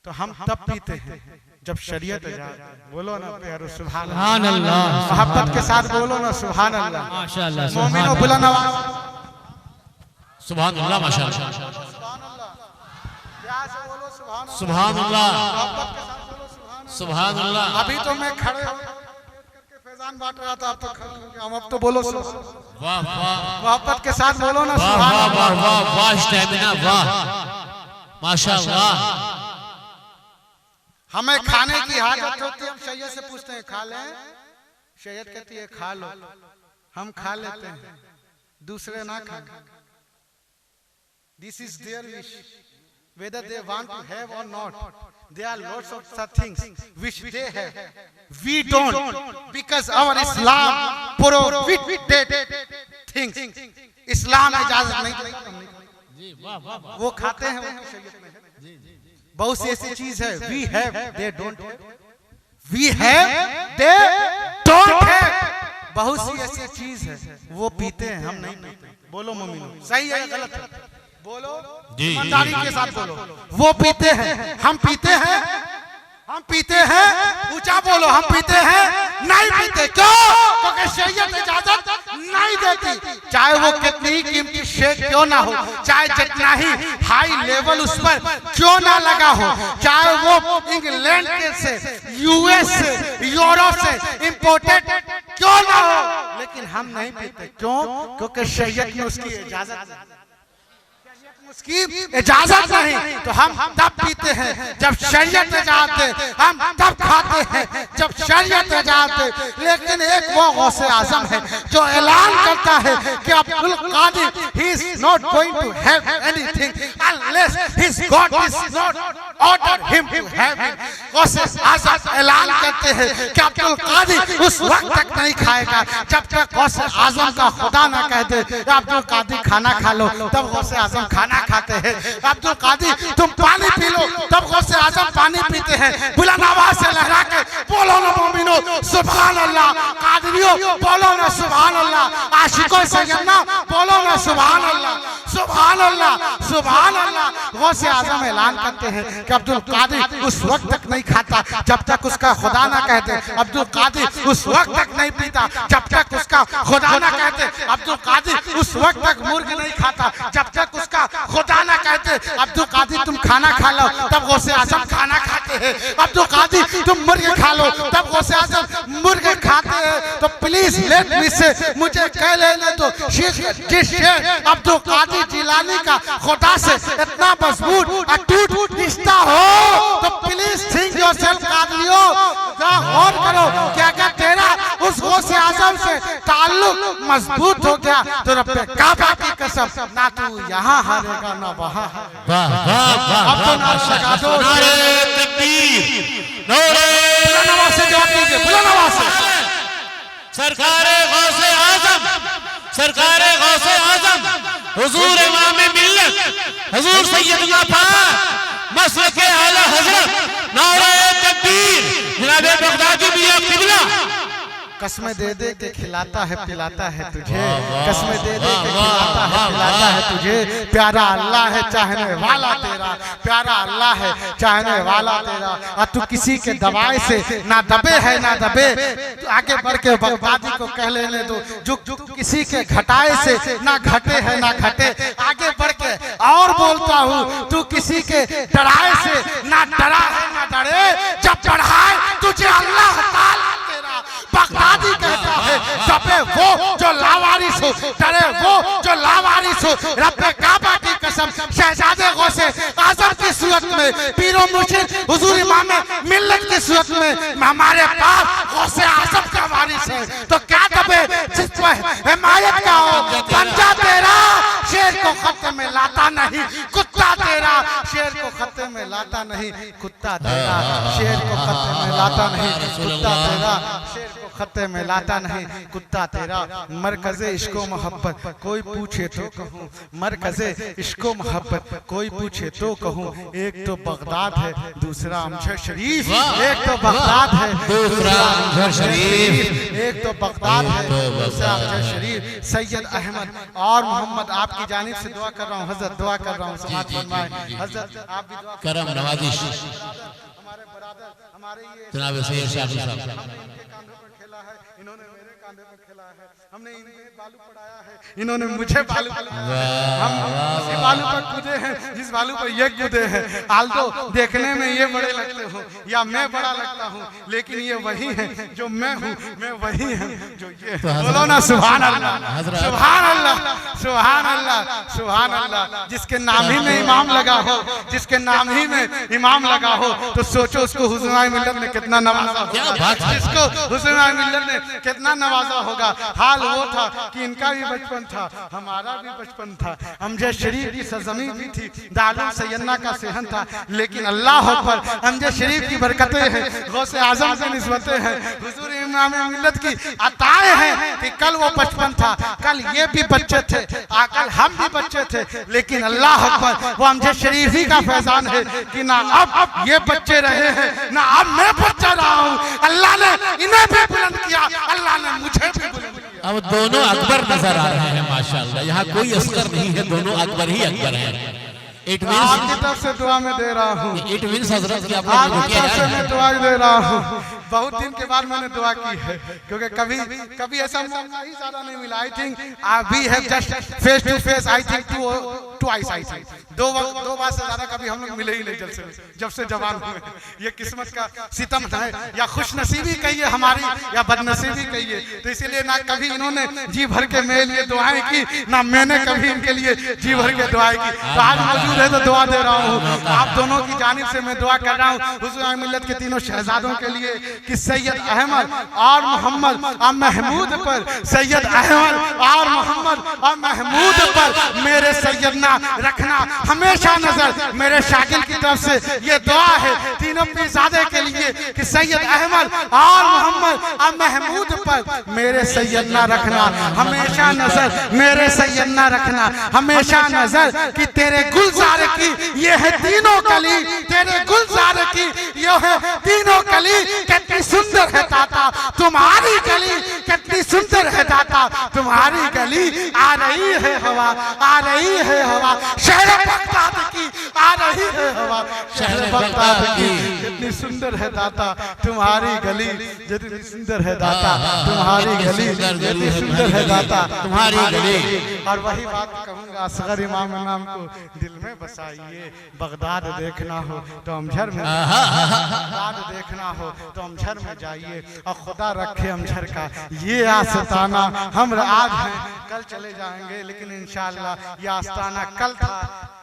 तो हम तब पीते हैं जब शरीयत जाए। बोलो ना प्यारो सुभान अल्लाह, मोहब्बत के साथ बोलो ना सुभान अल्लाह, माशाअल्लाह। मोमिनो बुलंद आवाज सुभान अल्लाह, माशाअल्लाह, सुभान अल्लाह। प्यार से बोलो सुभान अल्लाह, मोहब्बत के साथ बोलो सुभान अल्लाह। अभी तो मैं खड़े बांट रहा था, अब तो हम अब तो बोलो वाह वाह, मोहब्बत के साथ बोलो ना वाह वाह वाह वाह वाह, स्टैमिना वाह, माशाअल्लाह। हमें खाने की हाजत होती है, हम शरीयत से पूछते हैं खा लें, शरीयत कहती है खा लो, हम खा लेते हैं, दूसरे ना खाएं। This is their wish, whether they want to have or not. There are lots of such things which they have, we don't, because our Islam prohibits things. इस्लाम इजाजत नहीं देता। वो खाते हैं, उनकी शरीयत में है। बहुत सी ऐसी चीज है we have they don't have, we have they don't have। बहुत सी ऐसी चीज है वो पीते हैं, हम नहीं पीते। बोलो मोमिनो, सही है या गलत है? बोलो, जी, ईमानदारी के साथ बोलो। वो पीते हैं, हम पीते हैं, हम पीते हैं, ऊंचा बोलो, हम पीते हैं? नहीं पीते। क्यों? क्योंकि शरीयत इजाजत नहीं देती। चाहे वो कितनी ही कीमती शेक क्यों ना हो, चाहे जितना ही हाई लेवल उस पर क्यों ना लगा हो, चाहे वो इंग्लैंड के से, यूएस से, यूरोप से इंपोर्टेड क्यों ना हो, लेकिन हम नहीं पीते। क्यों? क्योंकि शरीयत में उसकी इजाजत नहीं, उसकी इजाजत नहीं। तो हम तब पीते हैं जब शरीयत इजाजत दे, हम तब खाते हैं जब शरीयत इजाजत दे। लेकिन एक वो गौसे आजम है जो ऐलान करता है कि Abdul Qadir he is not going to have anything unless his God is not ordered him to have it। गौसे आजम ऐलान करते हैं कि अब्दुल कादिर उस वक्त तक नहीं खाएगा जब तक गौसे आजम का खुदा ना कह दे अब्दुल कादिर खाना खा लो, तब गौसे आजम खाना खाते हैं। अब्दुल कादिर तुम पानी पी लो, तब गौसे आजम पानी पीते हैं। बुलंद आवाज से लहरा के बोलो ना मोमिनो सुभान अल्लाह, कादिरियो बोलो ना सुभान अल्लाह, आशिकों सैयदना बोलो ना सुभान अल्लाह, सुभान अल्लाह, सुभान अल्लाह। गौसे आजम ऐलान करते हैं कि अब्दुल कादिर उस वक्त तक नहीं खाता जब तक उसका खुदा ना कहते। अब्दुल कादिर उस वक्त तक नहीं पीता जब तक उसका खुदा ना कहते। अब्दुल कादिर उस वक्त तक मुर्ग नहीं खाता जब तक उसका खुदा ना कहते। अब्दुल कादिर तुम खाना खा लो, तब गौसे आजम खाना खाते हैं। अब्दुल कादिर तुम मुर्गे खा लो, तब गौसे आजम मुर्गे खाते हैं। तो प्लीज लेट मी से, मुझे कह लेने दो, जिस शेख अब्दुल कादिर जिलानी का खुदा से इतना मजबूत अटूट रिश्ता हो, तो प्लीज थिंक योरसेल्फ कादिरियो, गौर करो कि अगर तेरा उस गौसे आजम से ताल्लुक मजबूत हो गया तो रब्बे काबा की कसम ना तू यहाँ हारेगा ना वहाँ। वाह वाह वाह, अब तो नारा लगा दो, नारे तकबीर, नारे बुलंद आवाज से जवाब दीजिए, बुलंद आवाज से। सरकारे गौसे आजम, सरकारे गौसे आजम, हुजूर इमाम मिल्लत, हुजूर सैयदना पाक मसलके आला हजरत, नारे तकबीर, जनाबे बगदादी मियां किबला। कसमें दे दे के खिलाता है पिलाता है तुझे, कसमें दे दे के खिलाता है पिलाता है तुझे। प्यारा अल्लाह है चाहने वाला तेरा, प्यारा अल्लाह है चाहने वाला तेरा। और तू किसी के दवाई से ना दबे है ना दबे, तो आगे बढ़ के बगदादी को कह लेने दो, जो किसी के घटाए से ना घटे है ना घटे। आगे बढ़ के और बोलता हूँ, तू किसी के डराए से ना डरा है ना डरे, जब बढ़ाए तुझे अल्लाह ताला तेरा। बगदादी कहता है डरे वो जो लावारिस हो, डरे वो जो लावारिस हो। रब्बे काबा की कसम, शहजादे गौसे आजम की सूरत में, पीरो मुर्शिद हुजूर इमाम मिल्लत की सूरत में हमारे पास गौसे आजम का वारिस है। तो क्या दबे जिस पर हिमायत का हो, पंजा तेरा शेर को खत्ते में लाता नहीं, कुत्ता तेरा शेर को खत्ते में लाता नहीं, कुत्ता तेरा शेर को खत्ते में लाता नहीं, कुत्ता तेरा शेर को खत्ते में लाता नहीं, कुत्ता तेरा। मरकज़े इश्को मोहब्बत कोई पूछे तो कहूँ, मरकज़े इश्को मोहब्बत कोई पूछे तो कहूँ। एक तो बगदाद है दूसरा अमजद शरीफ, एक तो बगदाद है दूसरा अमजद शरीफ, एक तो बगदाद है दूसरा अमजद शरीफ। सैयद अहमद और मोहम्मद आपकी जानिब से दुआ कर रहा हूँ हजरत, दुआ कर रहा हूँ समाज फरमाए हजरत, आप भी दुआ करम नवाजिश हमारे बरादर, हमारे ये जनाब सैयद शाफी साहब, हमने इनके कांधों पर खेला है, इन्होंने मेरे कांधे पर खेला है, हमने इन्हें बालू पढ़ाया है, इन्होंने मुझे बालू पढ़ाया है। हम उसी बालू पर कूदे हैं जिस बालू पर ये कूदे हैं। आल्दो देखने में ये बड़े लगते हो या मैं बड़ा लगता हूँ, लेकिन ये वही है जो मैं हूँ, मैं वही है जो ये। बोलो ना सुभान अल्लाह, सुभान अल्लाह, सुभान अल्लाह, सुभान अल्लाह। जिसके नाम ही में इमाम लगा हो, जिसके नाम ही में इमाम लगा हो, तो सोचो उसको हुज़ूर मिल्लत ने कितना नवाजा होगा, जिसको हुज़ूर मिल्लत ने कितना नवाजा होगा। हाल वो था कि इनका भी बचपन था, हमारा भी बचपन था, अमजद शरीफ की सरजमीन भी थी, दारुल सैयदना का सेहन था, लेकिन अल्लाह पर अमजद शरीफ की बरकतें हैं, गौसे आजम से निस्बतें हैं, हुजूर इमाम मिल्लत की अताएं हैं कि कल वो बचपन था, कल ये भी बच्चे थे, कल हम भी बच्चे थे, लेकिन अल्लाह पर वो अमजद शरीफ ही का फैजान है कि ना अब ये बच्चे रहे हैं ना अब मैं बच्चा रहा हूँ। अल्लाह ने इन्हें भी बुलंद किया, अल्लाह ने मुझे भी बुलंद किया। अब दोनों अकबर नजर आ रहे हैं माशाल्लाह, यहाँ कोई असगर नहीं है, दोनों अकबर ही अकबर है। इट आपकी तरफ से दुआ में दे रहा हूँ, इट मींस हजरत की आपकी तरफ से मैं दुआ दे रहा हूँ। बहुत दिन के बाद मैंने दुआ की है, क्योंकि कभी ऐसा मौका ही ज्यादा नहीं मिला। I think we have just face to face, I think twice, I think दो बार से ज्यादा कभी हम लोग मिले ही नहीं जब से जवान हुए। ये किस्मत का सितम है, या खुशनसीबी कहिए हमारी, या बदनसीबी कहिए। तो इसीलिए ना कभी इन्होंने जी भर के मेरे लिए दुआएं की, ना मैंने कभी इनके लिए जी भर के दुआएं की। तो आज मौजूद है तो दुआ दे रहा हूँ। आप दोनों की जानिब से मैं दुआ कर रहा हूँ हुज़ूर मिल्लत के तीनों शहजादों के लिए कि सैयद अहमद और मोहम्मद और महमूद पर, सैयद अहमद और मोहम्मद और महमूद पर मेरे सैयदना रखना हमेशा नजर। मेरे शागिल की तरफ से ये दुआ है तीनों पीरजादे के लिए कि सैयद अहमद और मोहम्मद और महमूद पर मेरे सैयदना रखना हमेशा नजर, मेरे सैयदना रखना हमेशा नजर। कि तेरे गुलजार की ये है तीनों कली, तेरे गुलजार की ये है तीनों कली। कितनी सुंदर है दाता तुम्हारी गली, कितनी सुंदर है दाता तुम्हारी गली। आ रही है हवा, आ रही है हवा शहर बगदाद की, आ रही है हवा शहर बगदाद की। कितनी सुंदर है दाता तुम्हारी गली, जितनी सुंदर है दाता तुम्हारी गली, जितनी सुंदर है दाता तुम्हारी गली। और वही बात कहूँगा असगर इमाम नाम को दिल में बसाइए। बगदाद देखना हो तो अमझर में, बगदाद देखना हो तो अमझर में जाइए। और खुदा रखे अमझर का ये आस्ताना हम आज हैं, कल चले जाएंगे, लेकिन इंशाअल्लाह ये आस्ताना कल था,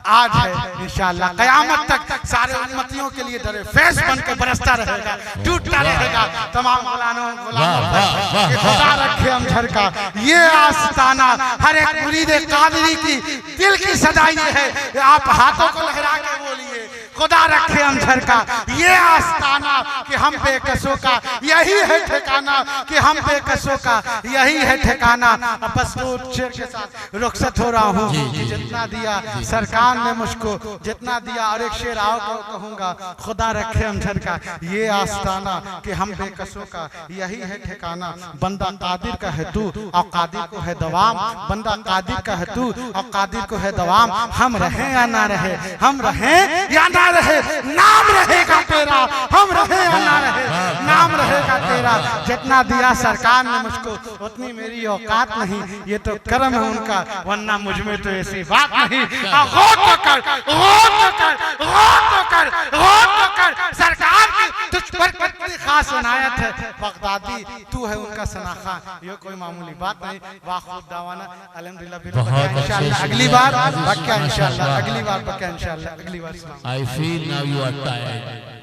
आज है, इंशाअल्लाह क़यामत तक सारे उम्मतियों के लिए दरे फैज़ बनकर बरसता रहेगा, टूटता रहेगा। तमाम मौलानों कि खुदा रखे अमझर का ये आस्ताना। हर एक मुरीद कादरी की दिल की सदा ये है, आप हाथों को लहरा के बोलिए खुदा रखे अमझर का ये आस्ताना। कि हम बेकसों का यही है ठिकाना, कि हम बेकसों का यही है ठिकाना। अब बस दो शेर के साथ रुखसत हो रहा हूँ कि जितना दिया सरकार ने मुझको, जितना दिया। और एक शेर आओ को कहूँगा खुदा रखे अमझर का ये आस्ताना। कि हम बेकसों का यही है ठिकाना। बंदा कादिर का है तू और कादिर को है दवाम, बंदा कादिर का है तू और कादिर को है दवाम। हम रहे या ना रहे, हम रहे या ना रहे, नाम रहेगा तेरा। हम रहे या ना रहे, नाम रहेगा तेरा। जितना दिया सरकार ने मुझको उतनी मेरी औकात नहीं, ये तो कर्म है उनका, वरना मुझ में तो ऐसी बात नहीं। गौर तो कर, गौर तो कर, गौर तो कर, गौर तो कर। सरकार की तुझ पर कितनी खास इनायत है, बगदादी तू है उनका सनाखा। ये कोई मामूली बात नहीं। वाखुद दावाना अल्हम्दुलिल्लाह। इंशाअल्लाह अगली बार पक्का, इंशाअल्लाह अगली बार पक्का, इंशाअल्लाह अगली बार। I feel now you are tired.